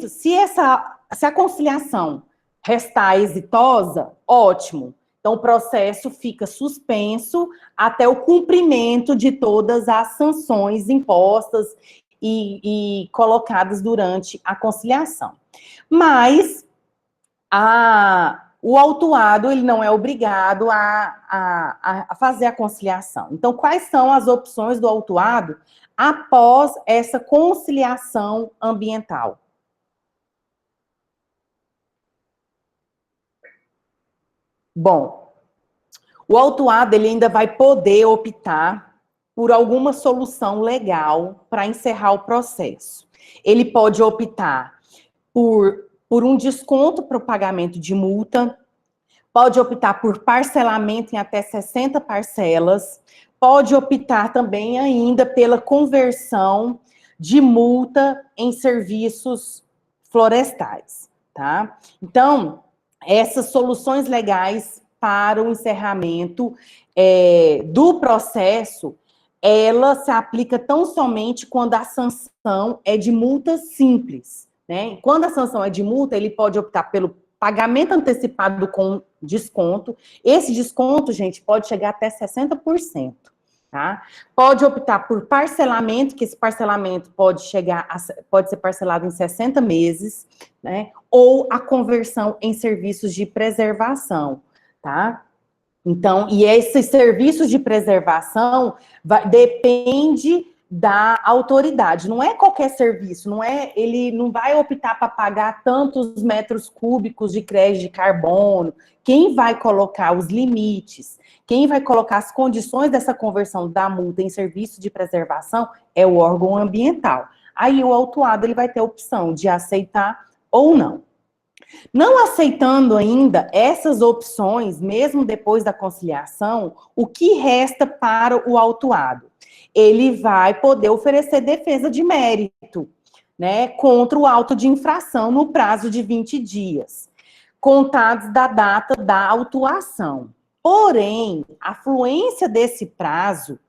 se a conciliação restar exitosa, ótimo. Então, o processo fica suspenso até o cumprimento de todas as sanções impostas e colocadas durante a conciliação. Mas o autuado, ele não é obrigado a fazer a conciliação. Então, quais são as opções do autuado após essa conciliação ambiental? Bom, o autuado, ele ainda vai poder optar por alguma solução legal para encerrar o processo. Ele pode optar por um desconto para o pagamento de multa, pode optar por parcelamento em até 60 parcelas, pode optar também ainda pela conversão de multa em serviços florestais, tá? Então, essas soluções legais para o encerramento do processo, ela se aplica tão somente quando a sanção é de multa simples, né? Quando a sanção é de multa, ele pode optar pelo pagamento antecipado com desconto. Esse desconto, gente, pode chegar até 60%, tá? Pode optar por parcelamento, que esse parcelamento pode ser parcelado em 60 meses, né? Ou a conversão em serviços de preservação, tá? Então, e esses serviços de preservação depende da autoridade, não é qualquer serviço, ele não vai optar para pagar tantos metros cúbicos de crédito de carbono. Quem vai colocar os limites, quem vai colocar as condições dessa conversão da multa em serviço de preservação é o órgão ambiental. Aí o autuado, ele vai ter a opção de aceitar ou não. Não aceitando ainda essas opções, mesmo depois da conciliação, o que resta para o autuado? Ele vai poder oferecer defesa de mérito, né, contra o auto de infração no prazo de 20 dias, contados da data da autuação. Porém, a fluência desse prazo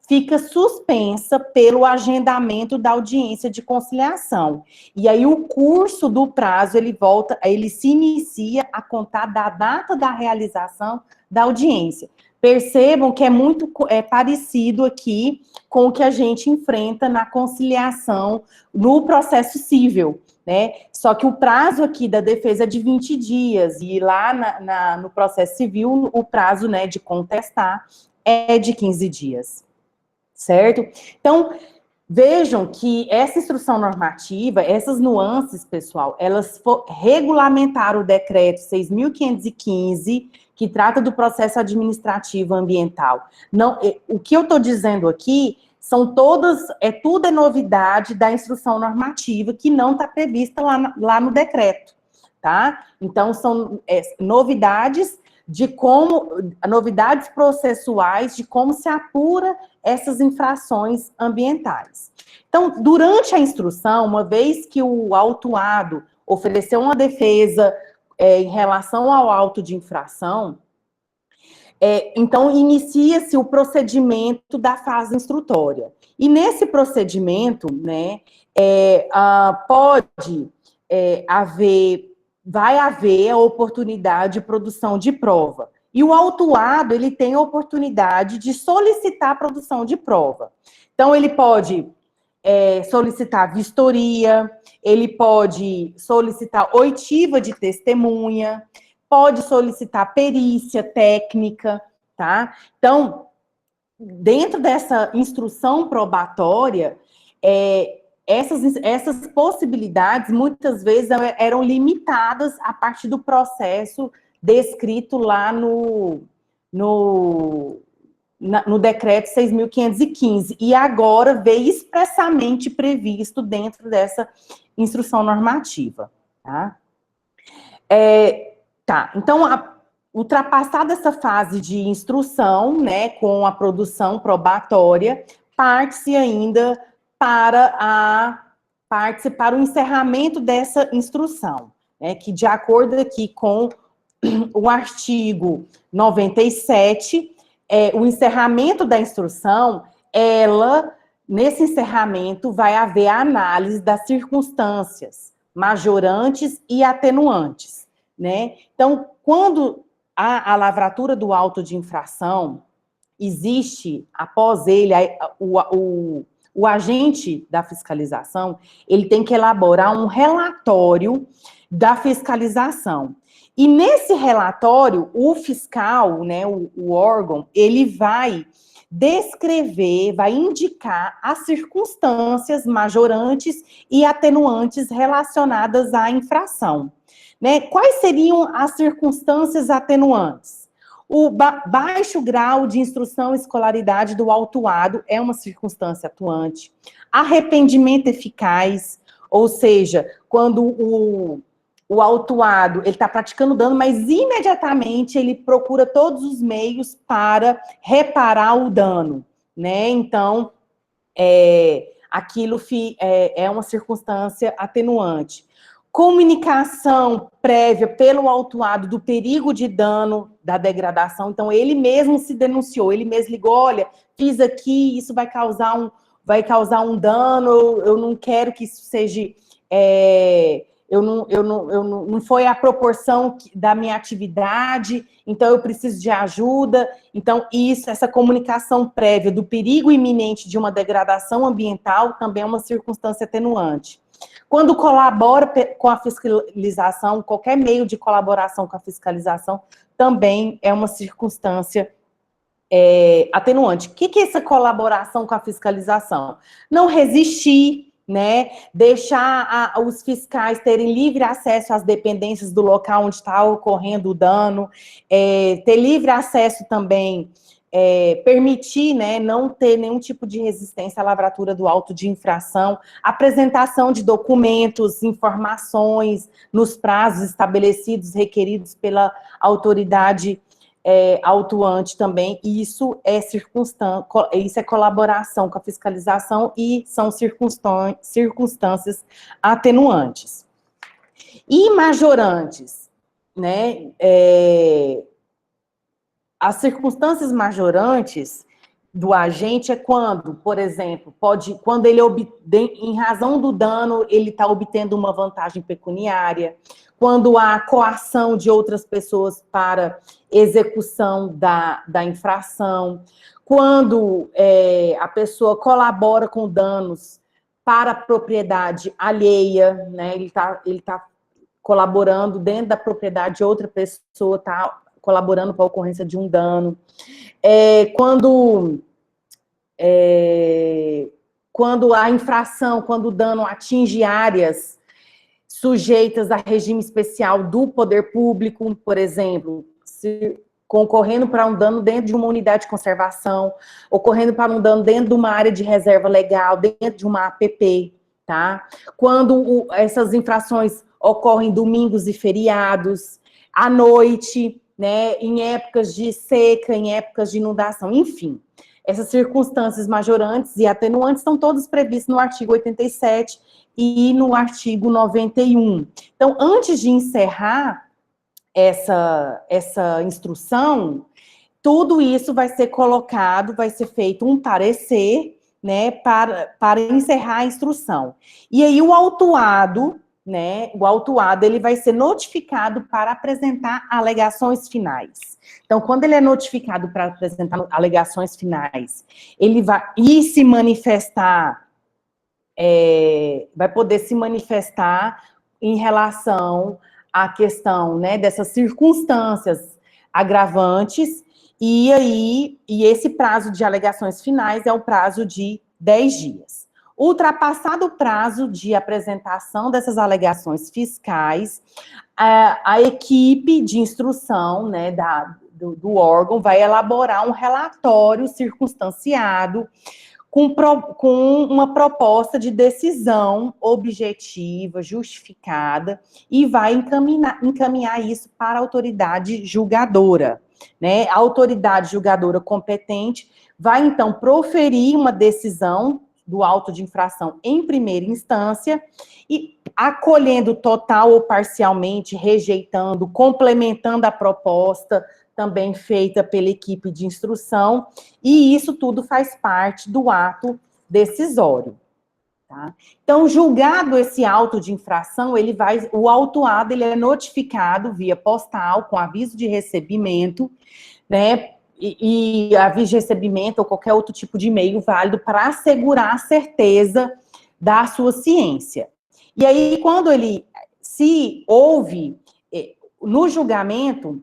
fica suspensa pelo agendamento da audiência de conciliação. E aí o curso do prazo, ele se inicia a contar da data da realização da audiência. Percebam que é muito parecido aqui com o que a gente enfrenta na conciliação no processo civil, né? Só que o prazo aqui da defesa é de 20 dias, e lá no processo civil, o prazo, né, de contestar é de 15 dias. Certo? Então, vejam que essa instrução normativa, essas nuances, pessoal, elas regulamentaram o decreto 6.515, que trata do processo administrativo ambiental. Não, o que eu estou dizendo aqui tudo é novidade da instrução normativa, que não está prevista lá no decreto, tá? Então, são novidades processuais de como se apura essas infrações ambientais. Então, durante a instrução, uma vez que o autuado ofereceu uma defesa em relação ao auto de infração, então inicia-se o procedimento da fase instrutória. E nesse procedimento, né, vai haver a oportunidade de produção de prova. E o autuado, ele tem a oportunidade de solicitar a produção de prova. Então, ele pode solicitar vistoria, ele pode solicitar oitiva de testemunha, pode solicitar perícia técnica, tá? Então, dentro dessa instrução probatória, essas possibilidades, muitas vezes, eram limitadas a partir do processo descrito lá no decreto 6.515, e agora veio expressamente previsto dentro dessa instrução normativa, tá? Então, ultrapassada essa fase de instrução, né, com a produção probatória, parte-se ainda para o encerramento dessa instrução, né, que de acordo aqui com o artigo 97, o encerramento da instrução, nesse encerramento vai haver a análise das circunstâncias majorantes e atenuantes, né? Então, quando a lavratura do auto de infração, existe, após ele, o agente da fiscalização, ele tem que elaborar um relatório da fiscalização. E nesse relatório, o fiscal, né, o órgão, ele vai descrever, vai indicar as circunstâncias majorantes e atenuantes relacionadas à infração, né? Quais seriam as circunstâncias atenuantes? O baixo grau de instrução e escolaridade do autuado é uma circunstância atuante. Arrependimento eficaz, ou seja, quando o autuado, ele está praticando dano, mas imediatamente ele procura todos os meios para reparar o dano, né? Então, aquilo é uma circunstância atenuante. Comunicação prévia pelo autuado do perigo de dano, da degradação. Então, ele mesmo se denunciou, ele mesmo ligou, olha, fiz aqui, isso vai causar um dano, eu não quero que isso seja... não foi a proporção da minha atividade, então eu preciso de ajuda. Então, essa comunicação prévia do perigo iminente de uma degradação ambiental também é uma circunstância atenuante. Quando colabora com a fiscalização, qualquer meio de colaboração com a fiscalização, também é uma circunstância atenuante. O que é essa colaboração com a fiscalização? Não resistir, né, deixar os fiscais terem livre acesso às dependências do local onde está ocorrendo o dano, ter livre acesso também, permitir, né, não ter nenhum tipo de resistência à lavratura do auto de infração, apresentação de documentos, informações nos prazos estabelecidos, requeridos pela autoridade autuante também, e isso é colaboração com a fiscalização e são circunstâncias atenuantes. E majorantes, né? As circunstâncias majorantes do agente é quando, por exemplo, quando ele em razão do dano, ele está obtendo uma vantagem pecuniária, quando há coação de outras pessoas para execução da infração, quando a pessoa colabora com danos para a propriedade alheia, né? Ele tá colaborando dentro da propriedade de outra pessoa, tá colaborando para a ocorrência de um dano. Quando a infração, quando o dano atinge áreas sujeitas a regime especial do poder público, por exemplo, concorrendo para um dano dentro de uma unidade de conservação, ocorrendo para um dano dentro de uma área de reserva legal, dentro de uma APP, tá? Quando essas infrações ocorrem domingos e feriados, à noite, né, em épocas de seca, em épocas de inundação, enfim. Essas circunstâncias majorantes e atenuantes estão todas previstas no artigo 87 e no artigo 91. Então, antes de encerrar essa instrução, tudo isso vai ser colocado, vai ser feito um parecer, né, para encerrar a instrução. E aí o autuado, né, ele vai ser notificado para apresentar alegações finais. Então, quando ele é notificado para apresentar alegações finais, ele vai se manifestar vai poder se manifestar em relação à questão, né, dessas circunstâncias agravantes, e esse prazo de alegações finais é o prazo de 10 dias. Ultrapassado o prazo de apresentação dessas alegações fiscais, a equipe de instrução, né, do órgão vai elaborar um relatório circunstanciado com uma proposta de decisão objetiva, justificada, e vai encaminhar isso para a autoridade julgadora, né? A autoridade julgadora competente vai, então, proferir uma decisão do auto de infração em primeira instância e acolhendo total ou parcialmente, rejeitando, complementando a proposta também feita pela equipe de instrução, e isso tudo faz parte do ato decisório. Tá? Então, julgado esse auto de infração, o autuado ele é notificado via postal, com aviso de recebimento, né, e aviso de recebimento ou qualquer outro tipo de e-mail válido para assegurar a certeza da sua ciência. E aí, quando se houve, no julgamento,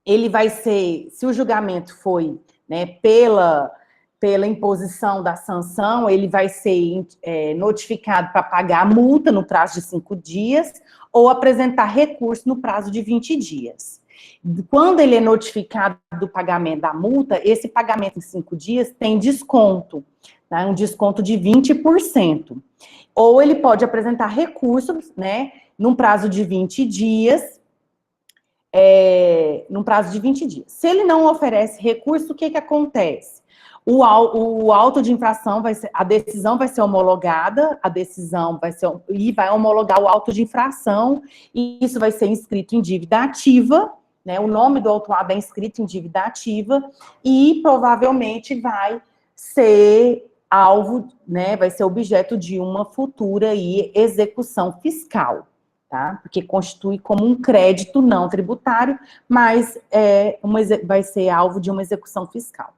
ele vai ser, se o julgamento foi, né, pela imposição da sanção, ele vai ser notificado para pagar a multa no prazo de 5 dias ou apresentar recurso no prazo de 20 dias. Quando ele é notificado do pagamento da multa, esse pagamento em 5 dias tem desconto, tá? Um desconto de 20%. Ou ele pode apresentar recursos, né, num prazo de 20 dias, num prazo de 20 dias. Se ele não oferece recurso, o que acontece? O auto de infração a decisão vai ser homologada, e vai homologar o auto de infração, e isso vai ser inscrito em dívida ativa, né? O nome do autuado é inscrito em dívida ativa, e provavelmente vai ser alvo, né? Vai ser objeto de uma futura execução fiscal. Tá? Porque constitui como um crédito não tributário, mas vai ser alvo de uma execução fiscal.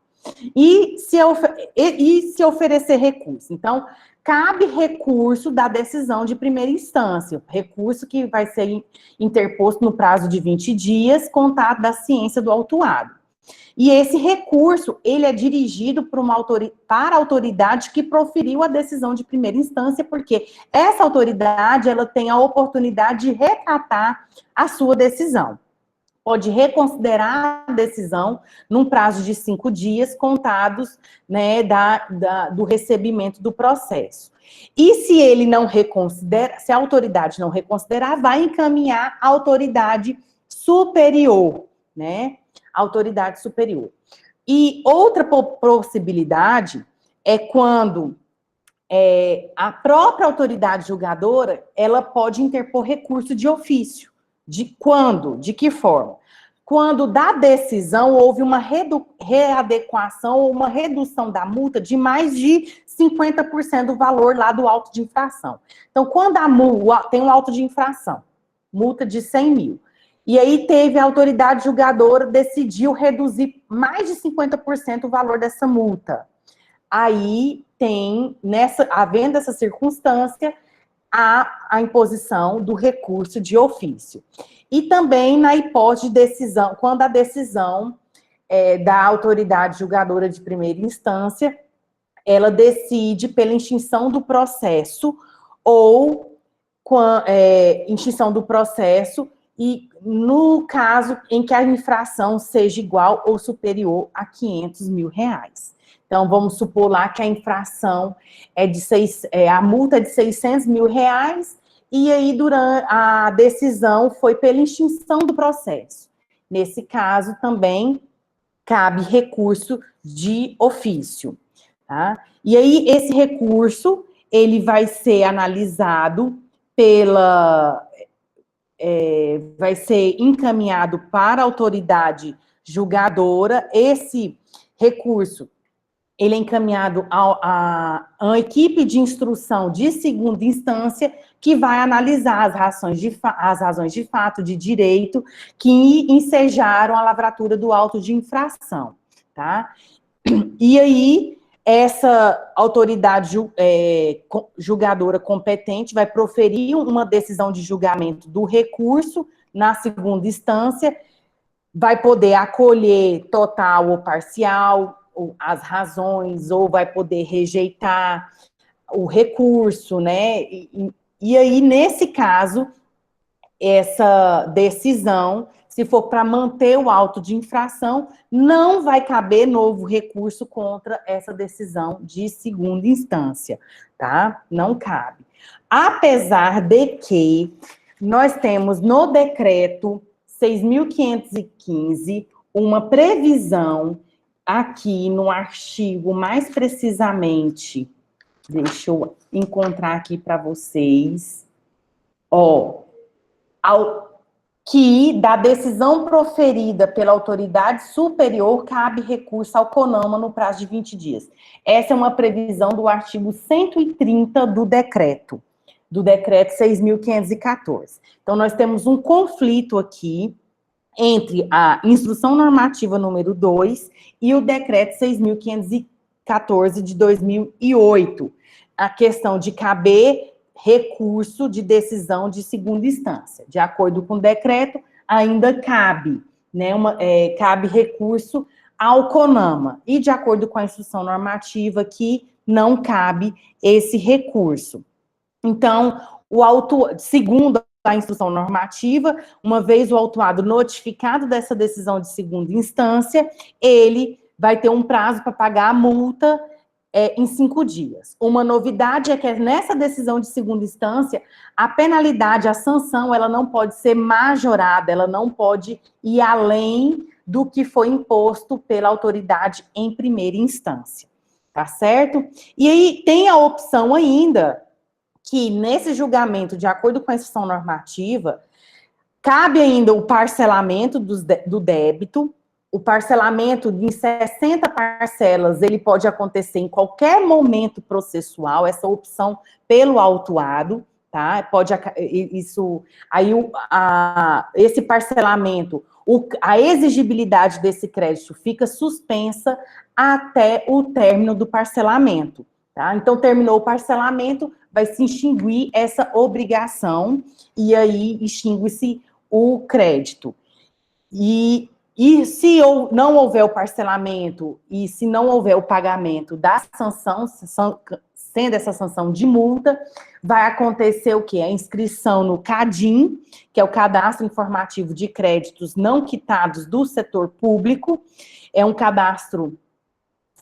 E se oferecer recurso? Então, cabe recurso da decisão de primeira instância, recurso que vai ser interposto no prazo de 20 dias, contado da ciência do autuado. E esse recurso, ele é dirigido para a autoridade que proferiu a decisão de primeira instância, porque essa autoridade, ela tem a oportunidade de recatar a sua decisão. Pode reconsiderar a decisão num prazo de 5 dias, contados, né, do recebimento do processo. E se ele não reconsidera, se a autoridade não reconsiderar, vai encaminhar a autoridade superior, né? Autoridade superior. E outra possibilidade é quando a própria autoridade julgadora, ela pode interpor recurso de ofício. De que forma? Quando da decisão houve uma readequação ou uma redução da multa de mais de 50% do valor lá do auto de infração. Então, quando tem um auto de infração, multa de 100 mil, e aí teve a autoridade julgadora, decidiu reduzir mais de 50% o valor dessa multa. Aí tem, havendo essa circunstância, a imposição do recurso de ofício. E também na hipótese de decisão, quando a decisão da autoridade julgadora de primeira instância, ela decide pela extinção do processo ou extinção do processo, e no caso em que a infração seja igual ou superior a 500 mil reais. Então, vamos supor lá que a infração a multa é de 600 mil reais, e aí durante a decisão foi pela extinção do processo. Nesse caso, também cabe recurso de ofício. Tá? E aí, esse recurso, ele vai ser analisado vai ser encaminhado para a autoridade julgadora. Esse recurso, ele é encaminhado a equipe de instrução de segunda instância, que vai analisar as razões de fato, de direito, que ensejaram a lavratura do auto de infração, tá? E aí, essa autoridade julgadora competente vai proferir uma decisão de julgamento do recurso na segunda instância, vai poder acolher total ou parcial as razões, ou vai poder rejeitar o recurso, né? E aí, nesse caso, essa decisão, se for para manter o auto de infração, não vai caber novo recurso contra essa decisão de segunda instância, tá? Não cabe. Apesar de que nós temos no decreto 6.515 uma previsão aqui no artigo, mais precisamente, deixa eu encontrar aqui para vocês, que da decisão proferida pela autoridade superior cabe recurso ao CONAMA no prazo de 20 dias. Essa é uma previsão do artigo 130 do decreto 6.514. Então, nós temos um conflito aqui entre a instrução normativa número 2 e o decreto 6.514 de 2008, a questão de caber recurso de decisão de segunda instância. De acordo com o decreto, ainda cabe, né, cabe recurso ao CONAMA. E de acordo com a instrução normativa, que não cabe esse recurso. Então, segundo a instrução normativa, uma vez o autuado notificado dessa decisão de segunda instância, ele vai ter um prazo para pagar a multa em 5 dias. Uma novidade é que nessa decisão de segunda instância, a penalidade, a sanção, ela não pode ser majorada, ela não pode ir além do que foi imposto pela autoridade em primeira instância, tá certo? E aí tem a opção ainda que nesse julgamento, de acordo com a instrução normativa, cabe ainda o parcelamento do débito. O parcelamento em 60 parcelas, ele pode acontecer em qualquer momento processual, essa opção pelo autuado, tá? Pode, isso, aí esse parcelamento, a exigibilidade desse crédito fica suspensa até o término do parcelamento, tá? Então, terminou o parcelamento, vai se extinguir essa obrigação, e aí extingue-se o crédito. E se não houver o parcelamento, e se não houver o pagamento da sanção, sendo essa sanção de multa, vai acontecer o quê? A inscrição no CADIM, que é o Cadastro Informativo de Créditos Não Quitados do Setor Público, é um cadastro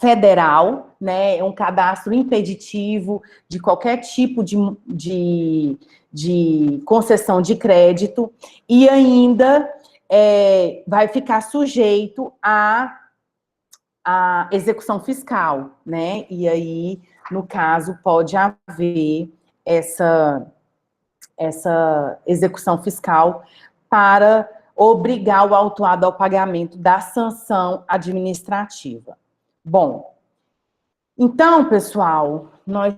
federal, né, é um cadastro impeditivo de qualquer tipo de concessão de crédito, e ainda vai ficar sujeito à execução fiscal, né, e aí, no caso, pode haver essa execução fiscal para obrigar o autuado ao pagamento da sanção administrativa. Bom, então, pessoal, nós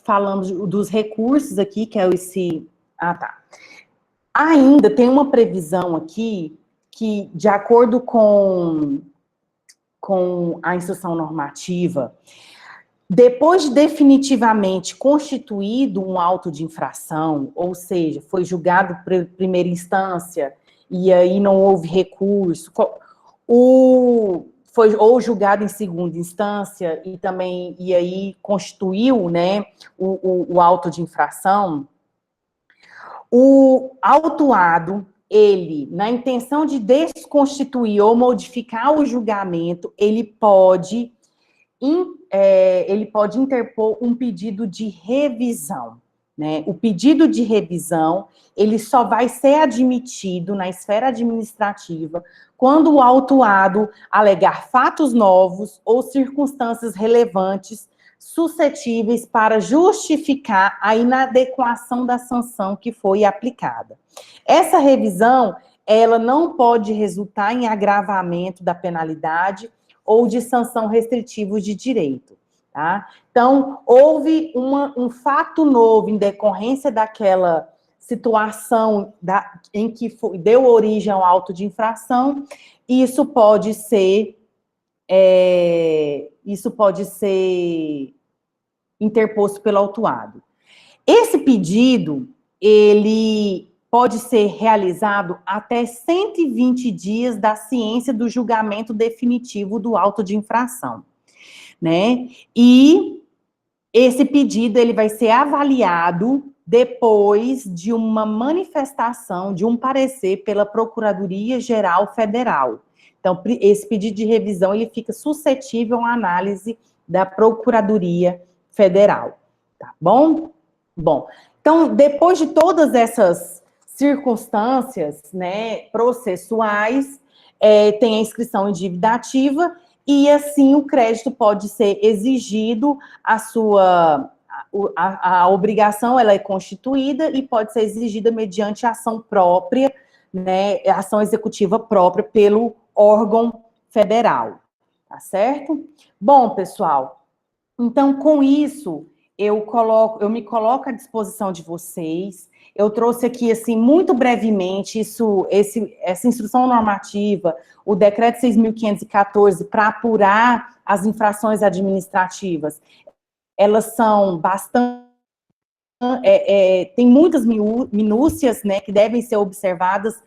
falamos dos recursos aqui, que é esse... Ainda tem uma previsão aqui, que, de acordo com a instrução normativa, depois de definitivamente constituído um auto de infração, ou seja, foi julgado por primeira instância, e aí não houve recurso, foi ou julgado em segunda instância e aí constituiu, né, o auto de infração, o autuado, ele, na intenção de desconstituir ou modificar o julgamento, ele pode interpor um pedido de revisão, né? O pedido de revisão, ele só vai ser admitido na esfera administrativa quando o autuado alegar fatos novos ou circunstâncias relevantes suscetíveis para justificar a inadequação da sanção que foi aplicada. Essa revisão, ela não pode resultar em agravamento da penalidade ou de sanção restritiva de direito, tá? Então, houve um fato novo em decorrência daquela situação em que deu origem ao auto de infração, e isso pode ser isso pode ser interposto pelo autuado. Esse pedido, ele pode ser realizado até 120 dias da ciência do julgamento definitivo do auto de infração, né? E esse pedido, ele vai ser avaliado depois de uma manifestação, de um parecer pela Procuradoria-Geral Federal. Então, esse pedido de revisão, ele fica suscetível à análise da Procuradoria Federal, tá bom? Bom, então, depois de todas essas circunstâncias, né, processuais, tem a inscrição em dívida ativa, e assim o crédito pode ser exigido, a obrigação ela é constituída e pode ser exigida mediante ação própria, né, ação executiva própria pelo órgão federal, tá certo? Bom, pessoal, então com isso eu me coloco à disposição de vocês. Eu trouxe aqui, assim, muito brevemente, essa instrução normativa, o decreto 6.514, para apurar as infrações administrativas. Elas são bastante... tem muitas minúcias, né, que devem ser observadas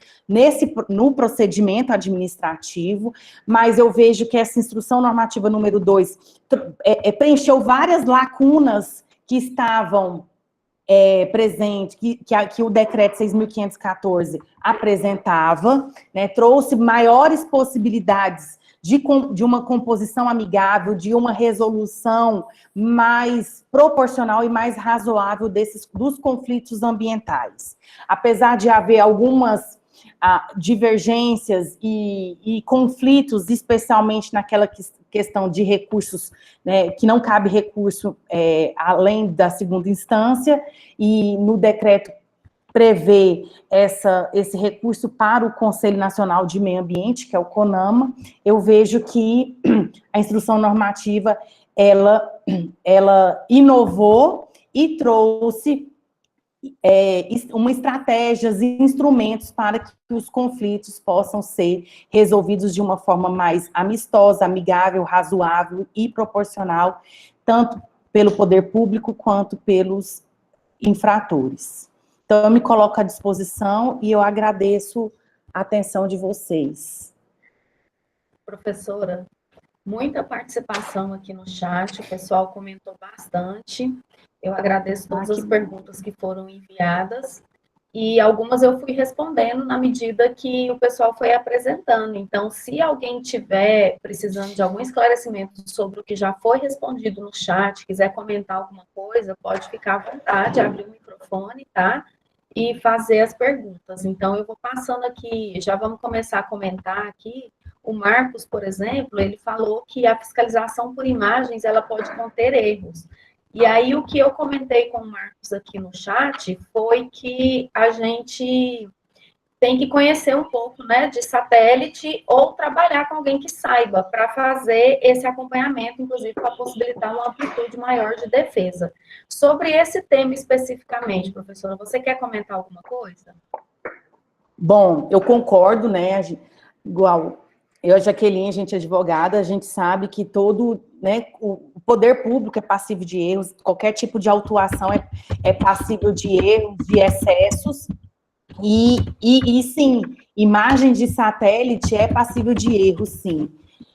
no procedimento administrativo, mas eu vejo que essa instrução normativa número 2 preencheu várias lacunas que estavam presente, que o decreto 6.514 apresentava, né, trouxe maiores possibilidades de uma composição amigável, de uma resolução mais proporcional e mais razoável dos conflitos ambientais. Apesar de haver algumas divergências e conflitos, especialmente naquela questão de recursos, né, que não cabe recurso além da segunda instância, e no decreto prevê esse recurso para o Conselho Nacional de Meio Ambiente, que é o CONAMA. Eu vejo que a instrução normativa, ela inovou e trouxe uma estratégias e instrumentos para que os conflitos possam ser resolvidos de uma forma mais amistosa, amigável, razoável e proporcional, tanto pelo poder público quanto pelos infratores. Então, eu me coloco à disposição e eu agradeço a atenção de vocês. Professora, muita participação aqui no chat, o pessoal comentou bastante. Eu agradeço todas as perguntas que foram enviadas, e algumas eu fui respondendo na medida que o pessoal foi apresentando. Então, se alguém tiver precisando de algum esclarecimento sobre o que já foi respondido no chat, quiser comentar alguma coisa, pode ficar à vontade, abrir o microfone, tá? E fazer as perguntas. Então, eu vou passando aqui, já vamos começar a comentar aqui. O Marcos, por exemplo, ele falou que a fiscalização por imagens, ela pode conter erros. E aí, o que eu comentei com o Marcos aqui no chat foi que a gente tem que conhecer um pouco, né, de satélite ou trabalhar com alguém que saiba para fazer esse acompanhamento, inclusive para possibilitar uma amplitude maior de defesa. Sobre esse tema especificamente, professora, você quer comentar alguma coisa? Bom, eu concordo, né, igual eu e a Jaqueline, a gente é advogada, a gente sabe que todo, né, o poder público é passível de erros, qualquer tipo de autuação é passível de erros, de excessos, e sim, imagem de satélite é passível de erro, sim.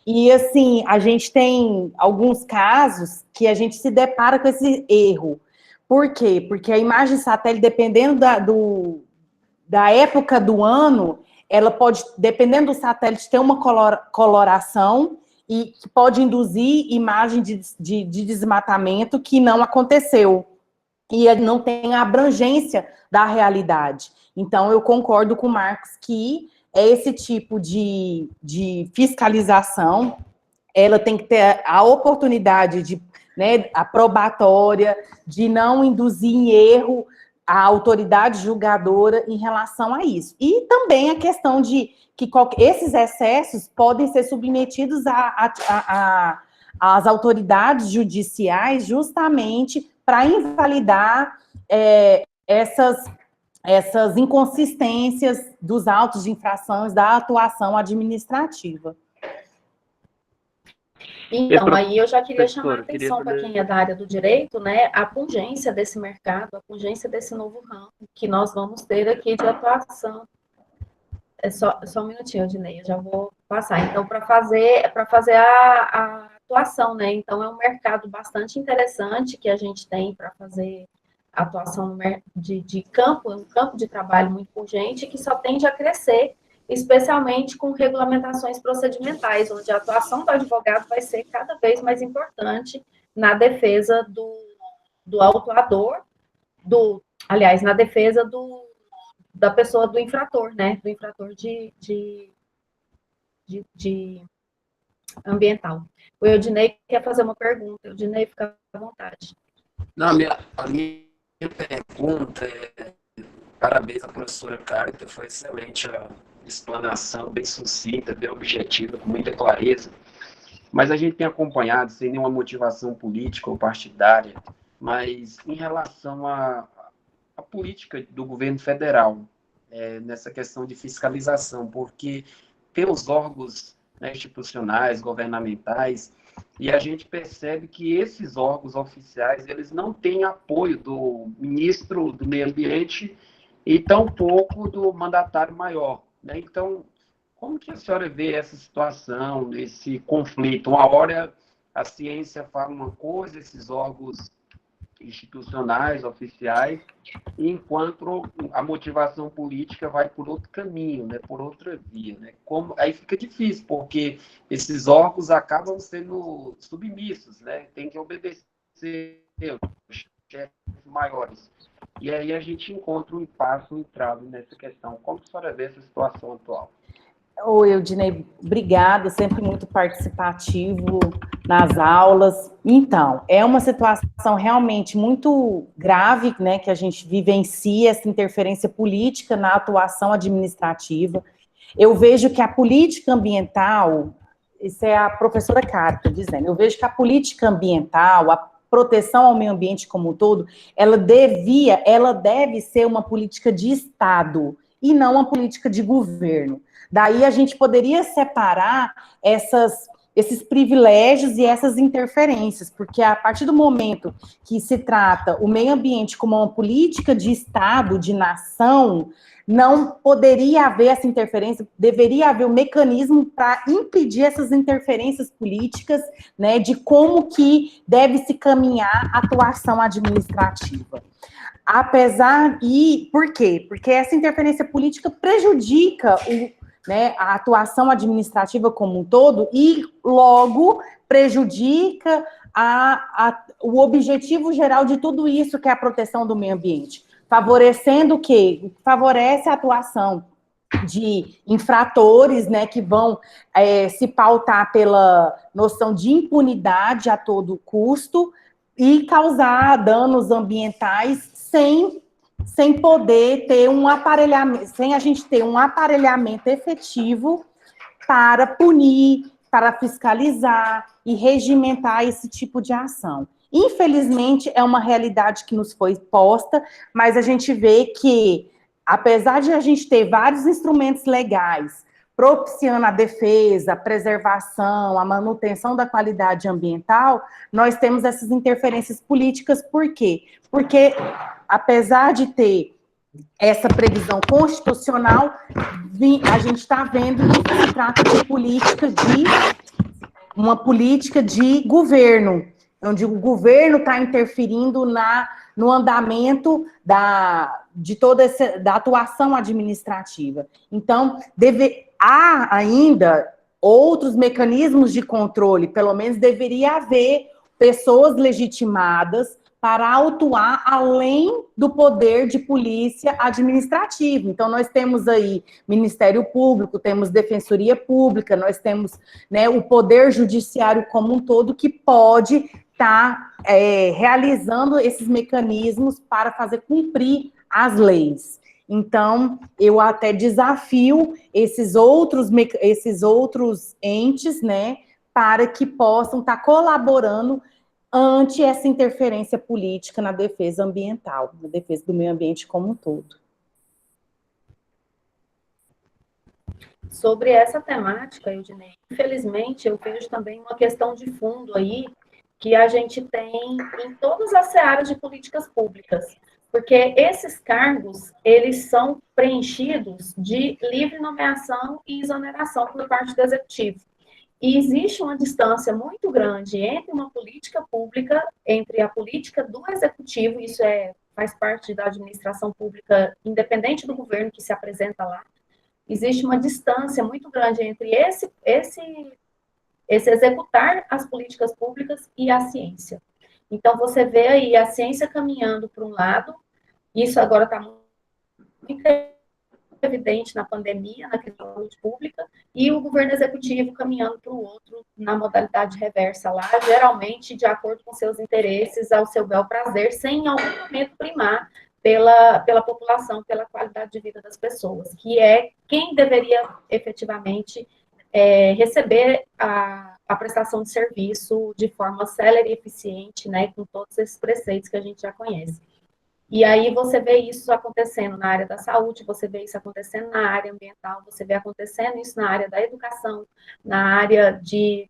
E, assim, a gente tem alguns casos que a gente se depara com esse erro. Por quê? Porque a imagem de satélite, dependendo da época do ano, ela pode, dependendo do satélite, ter uma coloração e que pode induzir imagem de desmatamento que não aconteceu. E não tem a abrangência da realidade. Então, eu concordo com o Marcos que esse tipo de fiscalização, ela tem que ter a oportunidade a probatória, de não induzir em erro a autoridade julgadora em relação a isso. E também a questão de que esses excessos podem ser submetidos às autoridades judiciais justamente para invalidar essas inconsistências dos autos de infrações da atuação administrativa. E, Então, aí eu já queria chamar a professor, eu queria atenção para saber... quem é da área do direito, né, a pungência desse mercado, a pungência desse novo ramo que nós vamos ter aqui de atuação. É só um minutinho, Odinei, eu já vou passar. Então, para fazer a atuação, né? Então, é um mercado bastante interessante que a gente tem para fazer atuação de campo, um campo de trabalho muito urgente que só tende a crescer, especialmente com regulamentações procedimentais, onde a atuação do advogado vai ser cada vez mais importante na defesa do autuador, aliás, na defesa da pessoa, do infrator, né? Do infrator de ambiental. O Eudinei quer fazer uma pergunta. Eudinei, fica à vontade. Não, a minha pergunta é, parabéns à professora Carita, foi excelente a explanação, bem sucinta, bem objetiva, com muita clareza. Mas a gente tem acompanhado, sem nenhuma motivação política ou partidária, mas em relação à política do governo federal, nessa questão de fiscalização, porque tem os órgãos, né, institucionais, governamentais, e a gente percebe que esses órgãos oficiais, eles não têm apoio do ministro do Meio Ambiente e tampouco do mandatário maior, né? Então, como que a senhora vê essa situação, esse conflito? Uma hora a ciência fala uma coisa, esses órgãos institucionais, oficiais, enquanto a motivação política vai por outro caminho, né, por outra via. Né? Aí fica difícil, porque esses órgãos acabam sendo submissos, né? Tem que obedecer os chefes maiores. E aí a gente encontra um impasse, um entrave nessa questão. Como a senhora vê essa situação atual? Oi, Eudinei, obrigada, sempre muito participativo nas aulas. Então, é uma situação realmente muito grave, né, que a gente vivencia, essa interferência política na atuação administrativa. Eu vejo que a política ambiental, isso é a professora Carta dizendo, eu vejo que a política ambiental, a proteção ao meio ambiente como um todo, ela deve ser uma política de Estado e não uma política de governo. Daí a gente poderia separar esses privilégios e essas interferências, porque a partir do momento que se trata o meio ambiente como uma política de Estado, de nação, não poderia haver essa interferência, deveria haver um mecanismo para impedir essas interferências políticas, né, de como que deve se caminhar a atuação administrativa. Por quê? Porque essa interferência política prejudica a atuação administrativa como um todo e, logo, prejudica o objetivo geral de tudo isso, que é a proteção do meio ambiente. Favorecendo o quê? Favorece a atuação de infratores, né, que vão se pautar pela noção de impunidade a todo custo e causar danos ambientais sem poder ter um aparelhamento, sem a gente ter um aparelhamento efetivo para punir, para fiscalizar e regimentar esse tipo de ação. Infelizmente, é uma realidade que nos foi posta, mas a gente vê que, apesar de a gente ter vários instrumentos legais propiciando a defesa, a preservação, a manutenção da qualidade ambiental, nós temos essas interferências políticas. Por quê? Porque, apesar de ter essa previsão constitucional, a gente está vendo que se trata de uma política de governo, onde o governo está interferindo no andamento da atuação administrativa. Então, há ainda outros mecanismos de controle, pelo menos deveria haver pessoas legitimadas para atuar além do poder de polícia administrativa. Então, nós temos aí Ministério Público, temos Defensoria Pública, nós temos, né, o Poder Judiciário como um todo, que pode estar realizando esses mecanismos para fazer cumprir as leis. Então, eu até desafio esses outros entes, né, para que possam estar colaborando ante essa interferência política na defesa ambiental, na defesa do meio ambiente como um todo. Sobre essa temática, Eudinei, infelizmente eu vejo também uma questão de fundo aí que a gente tem em todas as áreas de políticas públicas, porque esses cargos, eles são preenchidos de livre nomeação e exoneração por parte do executivo. E existe uma distância muito grande entre uma política pública, entre a política do executivo, isso faz parte da administração pública, independente do governo que se apresenta lá. Existe uma distância muito grande entre esse executar as políticas públicas e a ciência. Então, você vê aí a ciência caminhando para um lado, isso agora está muito evidente na pandemia, na questão da saúde pública, e o governo executivo caminhando para o outro na modalidade reversa lá, geralmente de acordo com seus interesses, ao seu bel prazer, sem em algum momento primar pela população, pela qualidade de vida das pessoas, que é quem deveria efetivamente receber a prestação de serviço de forma célere e eficiente, né, com todos esses preceitos que a gente já conhece. E aí você vê isso acontecendo na área da saúde, você vê isso acontecendo na área ambiental, você vê acontecendo isso na área da educação, na área de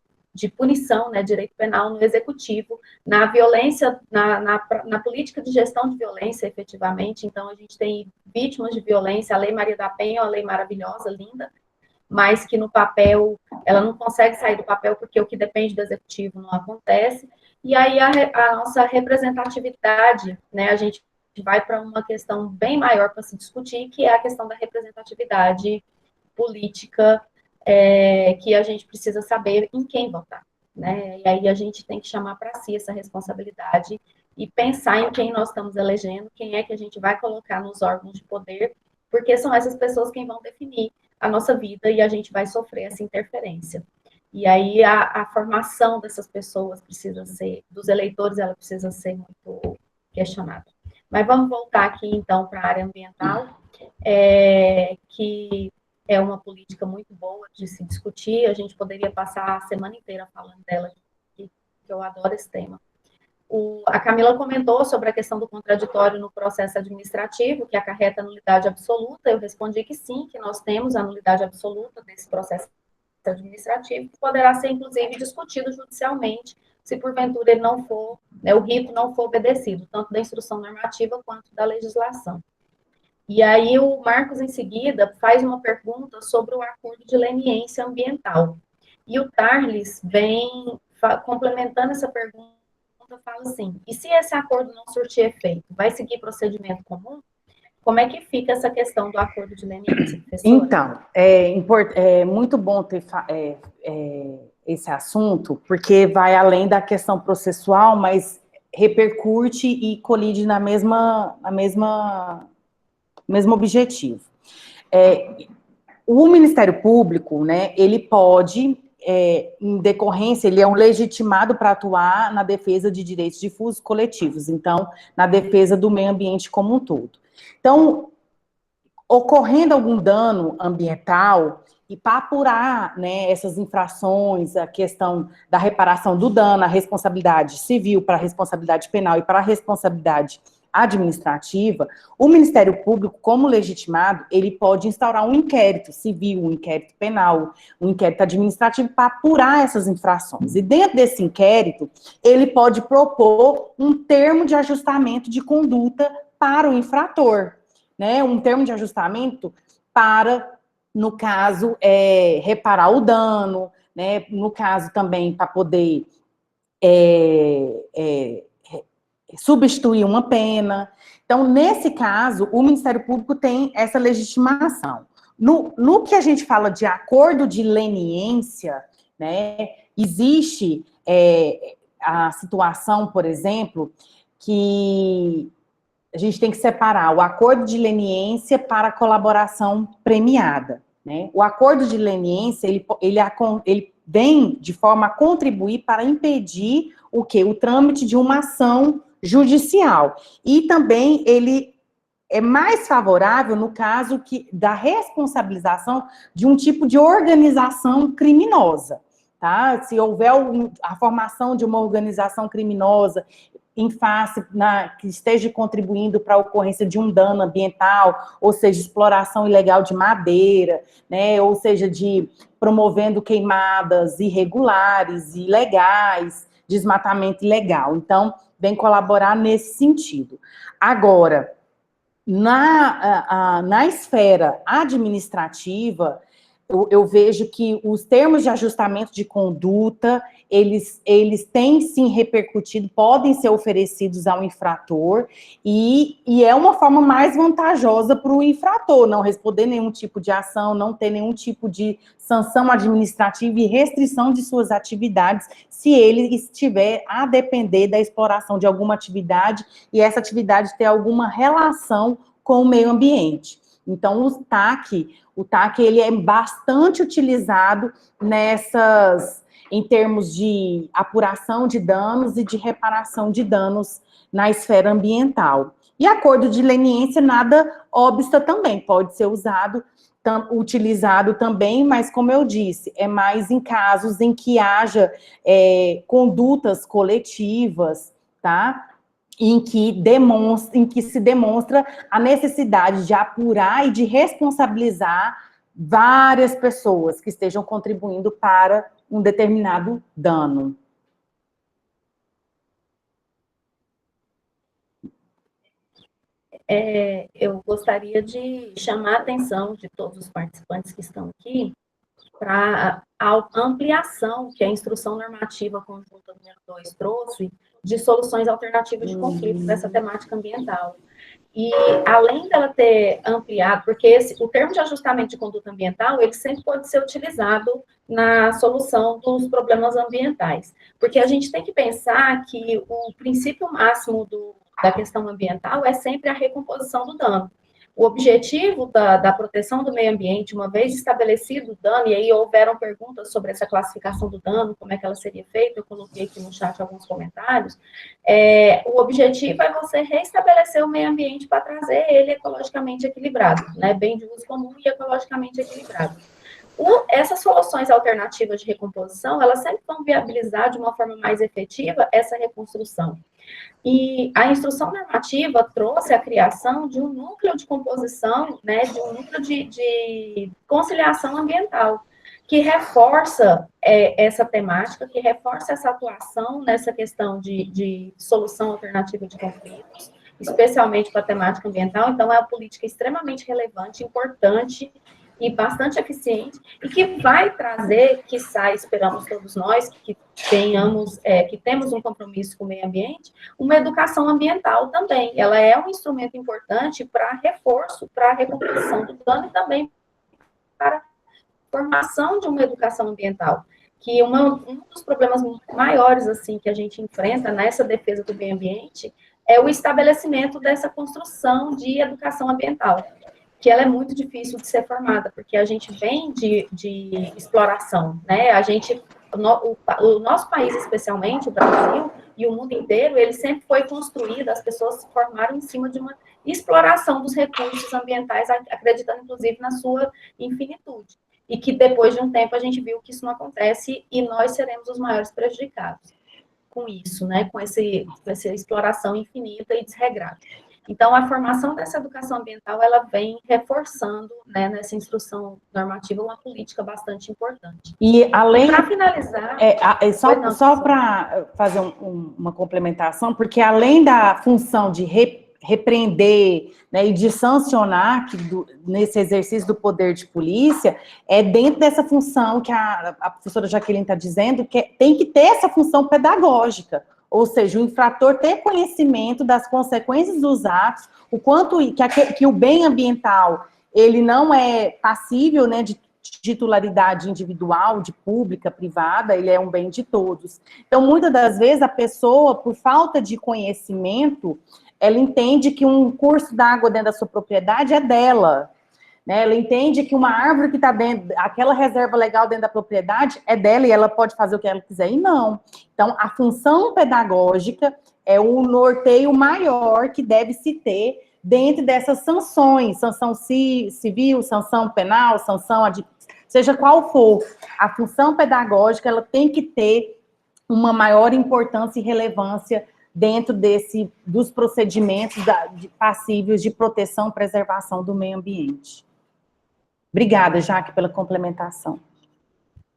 punição, né, direito penal no executivo, na violência, na política de gestão de violência, efetivamente. Então, a gente tem vítimas de violência, a Lei Maria da Penha é uma lei maravilhosa, linda, mas que no papel, ela não consegue sair do papel porque o que depende do executivo não acontece. E aí a nossa representatividade, né, a gente vai para uma questão bem maior para se discutir, que é a questão da representatividade política, que a gente precisa saber em quem votar, né? E aí a gente tem que chamar para si essa responsabilidade e pensar em quem nós estamos elegendo, quem é que a gente vai colocar nos órgãos de poder, porque são essas pessoas quem vão definir a nossa vida e a gente vai sofrer essa interferência. E aí a formação dessas pessoas precisa ser, dos eleitores, ela precisa ser muito questionada. Mas vamos voltar aqui, então, para a área ambiental, que é uma política muito boa de se discutir. A gente poderia passar a semana inteira falando dela, que eu adoro esse tema. A Camila comentou sobre a questão do contraditório no processo administrativo, que acarreta nulidade absoluta. Eu respondi que sim, que nós temos a nulidade absoluta desse processo administrativo, que poderá ser, inclusive, discutido judicialmente, se porventura ele não for, né, o rito não for obedecido, tanto da instrução normativa quanto da legislação. E aí o Marcos, em seguida, faz uma pergunta sobre o acordo de leniência ambiental. E o Tarles vem complementando essa pergunta, fala assim, e se esse acordo não surtir efeito, vai seguir procedimento comum? Como é que fica essa questão do acordo de leniência, professora? Então, é muito bom ter esse assunto, porque vai além da questão processual, mas repercute e colide no mesmo objetivo. O Ministério Público, né, ele pode, em decorrência, ele é um legitimado para atuar na defesa de direitos difusos coletivos, então, na defesa do meio ambiente como um todo. Então, ocorrendo algum dano ambiental, e para apurar, né, essas infrações, a questão da reparação do dano, a responsabilidade civil para a responsabilidade penal e para a responsabilidade administrativa, o Ministério Público, como legitimado, ele pode instaurar um inquérito civil, um inquérito penal, um inquérito administrativo para apurar essas infrações. E dentro desse inquérito, ele pode propor um termo de ajustamento de conduta para o infrator, né? Um termo de ajustamento para, no caso, reparar o dano, né? No caso também para poder substituir uma pena. Então, nesse caso, o Ministério Público tem essa legitimação. No que a gente fala de acordo de leniência, né, existe a situação, por exemplo, que a gente tem que separar o acordo de leniência para a colaboração premiada, né? O acordo de leniência, ele vem de forma a contribuir para impedir o quê? O trâmite de uma ação judicial. E também ele é mais favorável no caso da responsabilização de um tipo de organização criminosa, tá? Se houver a formação de uma organização criminosa, que esteja contribuindo para a ocorrência de um dano ambiental, ou seja, exploração ilegal de madeira, né, ou seja, promovendo queimadas irregulares, ilegais, desmatamento ilegal. Então, vem colaborar nesse sentido. Agora, na esfera administrativa, eu vejo que os termos de ajustamento de conduta, eles têm sim repercutido, podem ser oferecidos ao infrator, e é uma forma mais vantajosa para o infrator, não responder nenhum tipo de ação, não ter nenhum tipo de sanção administrativa e restrição de suas atividades, se ele estiver a depender da exploração de alguma atividade, e essa atividade ter alguma relação com o meio ambiente. Então, o TAC ele é bastante utilizado em termos de apuração de danos e de reparação de danos na esfera ambiental. E acordo de leniência, nada obsta também, pode ser utilizado também, mas, como eu disse, é mais em casos em que haja condutas coletivas, tá? Em que se demonstra a necessidade de apurar e de responsabilizar várias pessoas que estejam contribuindo para um determinado dano. Eu gostaria de chamar a atenção de todos os participantes que estão aqui para a ampliação que a Instrução Normativa Conjunta número 2 trouxe de soluções alternativas de conflito dessa temática ambiental. E, além dela ter ampliado, porque o termo de ajustamento de conduta ambiental, ele sempre pode ser utilizado na solução dos problemas ambientais, porque a gente tem que pensar que o princípio máximo da questão ambiental é sempre a recomposição do dano. O objetivo da proteção do meio ambiente, uma vez estabelecido o dano, e aí houveram perguntas sobre essa classificação do dano, como é que ela seria feita, eu coloquei aqui no chat alguns comentários, o objetivo é você reestabelecer o meio ambiente para trazer ele ecologicamente equilibrado, né, bem de uso comum e ecologicamente equilibrado. Essas soluções alternativas de recomposição, elas sempre vão viabilizar de uma forma mais efetiva essa reconstrução. E a instrução normativa trouxe a criação de um núcleo de composição, né, de um núcleo de conciliação ambiental, que reforça essa temática, que reforça essa atuação nessa questão de solução alternativa de conflitos, especialmente para a temática ambiental. Então, é uma política extremamente relevante, importante e bastante eficiente, e que vai trazer, quiçá, esperamos todos nós, que temos um compromisso com o meio ambiente, uma educação ambiental também. Ela é um instrumento importante para reforço, para a recomposição do dano e também para a formação de uma educação ambiental. Que um dos problemas maiores, assim, que a gente enfrenta nessa defesa do meio ambiente é o estabelecimento dessa construção de educação ambiental, que ela é muito difícil de ser formada, porque a gente vem de exploração, né? O nosso país, especialmente, o Brasil e o mundo inteiro, ele sempre foi construído, as pessoas se formaram em cima de uma exploração dos recursos ambientais, acreditando, inclusive, na sua infinitude. E que, depois de um tempo, a gente viu que isso não acontece e nós seremos os maiores prejudicados com isso, né? Com essa exploração infinita e desregrada. Então, a formação dessa educação ambiental, ela vem reforçando, né, nessa instrução normativa, uma política bastante importante. E além... Para finalizar... Só para fazer uma complementação, porque além da função de repreender, né, e de sancionar nesse exercício do poder de polícia, é dentro dessa função que a professora Jaqueline está dizendo, que tem que ter essa função pedagógica. Ou seja, o infrator ter conhecimento das consequências dos atos, o quanto que o bem ambiental, ele não é passível, né, de titularidade individual, de pública, privada, ele é um bem de todos. Então, muitas das vezes, a pessoa, por falta de conhecimento, ela entende que um curso d'água dentro da sua propriedade é dela, né? Ela entende que uma árvore que está dentro, aquela reserva legal dentro da propriedade é dela e ela pode fazer o que ela quiser, e não. Então, a função pedagógica é o norteio maior que deve se ter dentro dessas sanções, sanção civil, sanção penal, seja qual for. A função pedagógica, ela tem que ter uma maior importância e relevância dentro dos procedimentos passíveis de proteção e preservação do meio ambiente. Obrigada, Jaque, pela complementação.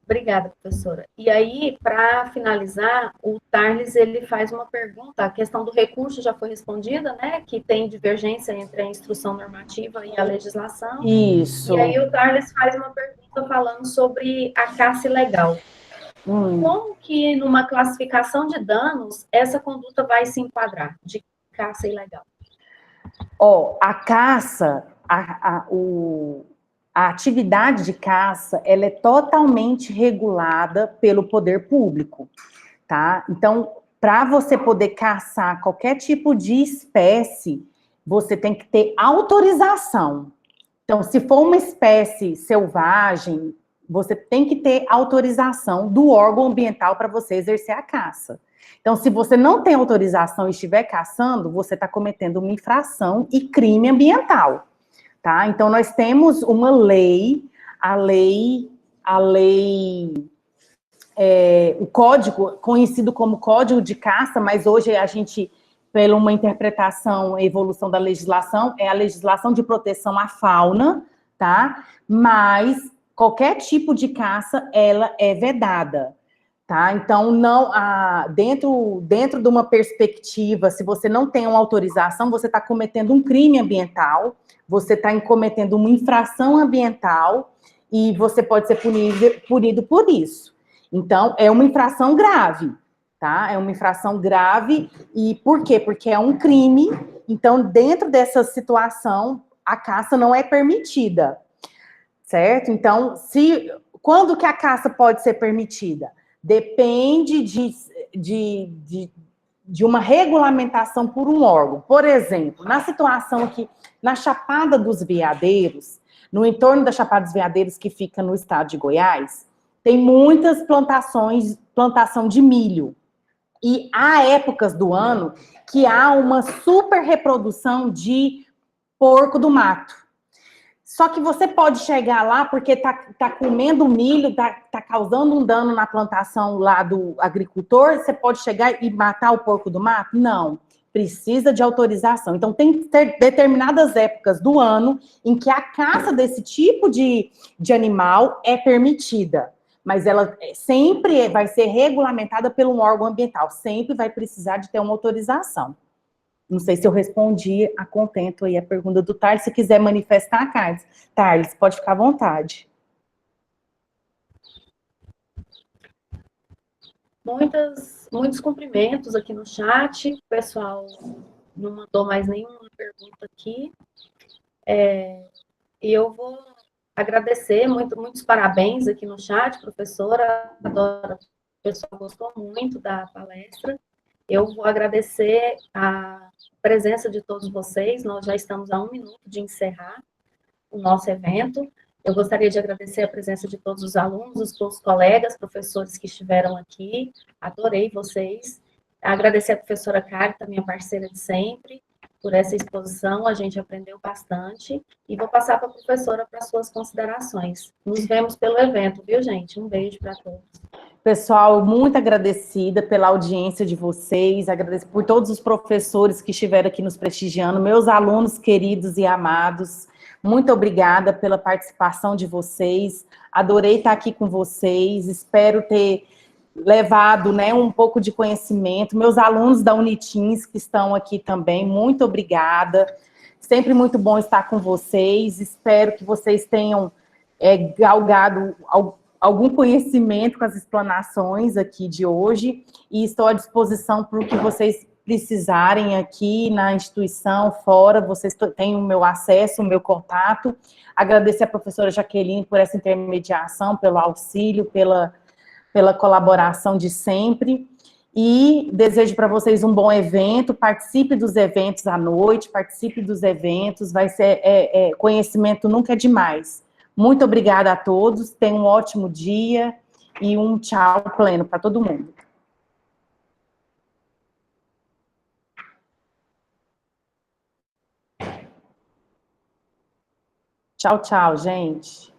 Obrigada, professora. E aí, para finalizar, o Tarles, ele faz uma pergunta, a questão do recurso já foi respondida, né, que tem divergência entre a instrução normativa e a legislação. Isso. E aí o Tarles faz uma pergunta falando sobre a caça ilegal. Como que, numa classificação de danos, essa conduta vai se enquadrar de caça ilegal? A caça, a atividade de caça, ela é totalmente regulada pelo poder público, tá? Então, para você poder caçar qualquer tipo de espécie, você tem que ter autorização. Então, se for uma espécie selvagem, você tem que ter autorização do órgão ambiental para você exercer a caça. Então, se você não tem autorização e estiver caçando, você está cometendo uma infração e crime ambiental. Tá? Então, nós temos uma lei, o código, conhecido como Código de Caça, mas hoje a gente, pela uma interpretação e evolução da legislação, é a legislação de proteção à fauna, tá? Mas qualquer tipo de caça, ela é vedada. Tá? Então, dentro de uma perspectiva, se você não tem uma autorização, você está cometendo um crime ambiental, você está cometendo uma infração ambiental e você pode ser punido por isso. Então, é uma infração grave, tá? É uma infração grave. E por quê? Porque é um crime. Então, dentro dessa situação, a caça não é permitida, certo? Então, quando que a caça pode ser permitida? Depende de uma regulamentação por um órgão. Por exemplo, na situação aqui, na Chapada dos Veadeiros, no entorno da Chapada dos Veadeiros, que fica no estado de Goiás, tem muitas plantação de milho. E há épocas do ano que há uma super reprodução de porco do mato. Só que você pode chegar lá porque tá comendo milho, tá causando um dano na plantação lá do agricultor, você pode chegar e matar o porco do mato? Não, precisa de autorização. Então, tem determinadas épocas do ano em que a caça desse tipo de animal é permitida, mas ela sempre vai ser regulamentada por um órgão ambiental, sempre vai precisar de ter uma autorização. Não sei se eu respondi a contento aí a pergunta do Tarles. Se quiser manifestar, Tarles, pode ficar à vontade. Muitos cumprimentos aqui no chat. O pessoal não mandou mais nenhuma pergunta aqui. E eu vou agradecer, muitos parabéns aqui no chat, professora. O pessoal gostou muito da palestra. Eu vou agradecer a presença de todos vocês. Nós já estamos a 1 minuto de encerrar o nosso evento. Eu gostaria de agradecer a presença de todos os alunos, os colegas, professores que estiveram aqui. Adorei vocês. Agradecer a professora Carita, minha parceira de sempre, por essa exposição. A gente aprendeu bastante. E vou passar para a professora para suas considerações. Nos vemos pelo evento, viu, gente? Um beijo para todos. Pessoal, muito agradecida pela audiência de vocês, agradeço por todos os professores que estiveram aqui nos prestigiando, meus alunos queridos e amados, muito obrigada pela participação de vocês, adorei estar aqui com vocês, espero ter levado, né, um pouco de conhecimento, meus alunos da Unitins que estão aqui também, muito obrigada, sempre muito bom estar com vocês, espero que vocês tenham galgado algum conhecimento com as explanações aqui de hoje e estou à disposição para o que vocês precisarem aqui na instituição, fora, vocês têm o meu acesso, o meu contato. Agradecer a professora Jaqueline por essa intermediação, pelo auxílio, pela colaboração de sempre. E desejo para vocês um bom evento, participe dos eventos à noite, participe dos eventos, vai ser, conhecimento nunca é demais. Muito obrigada a todos, tenham um ótimo dia e um tchau pleno para todo mundo. Tchau, tchau, gente.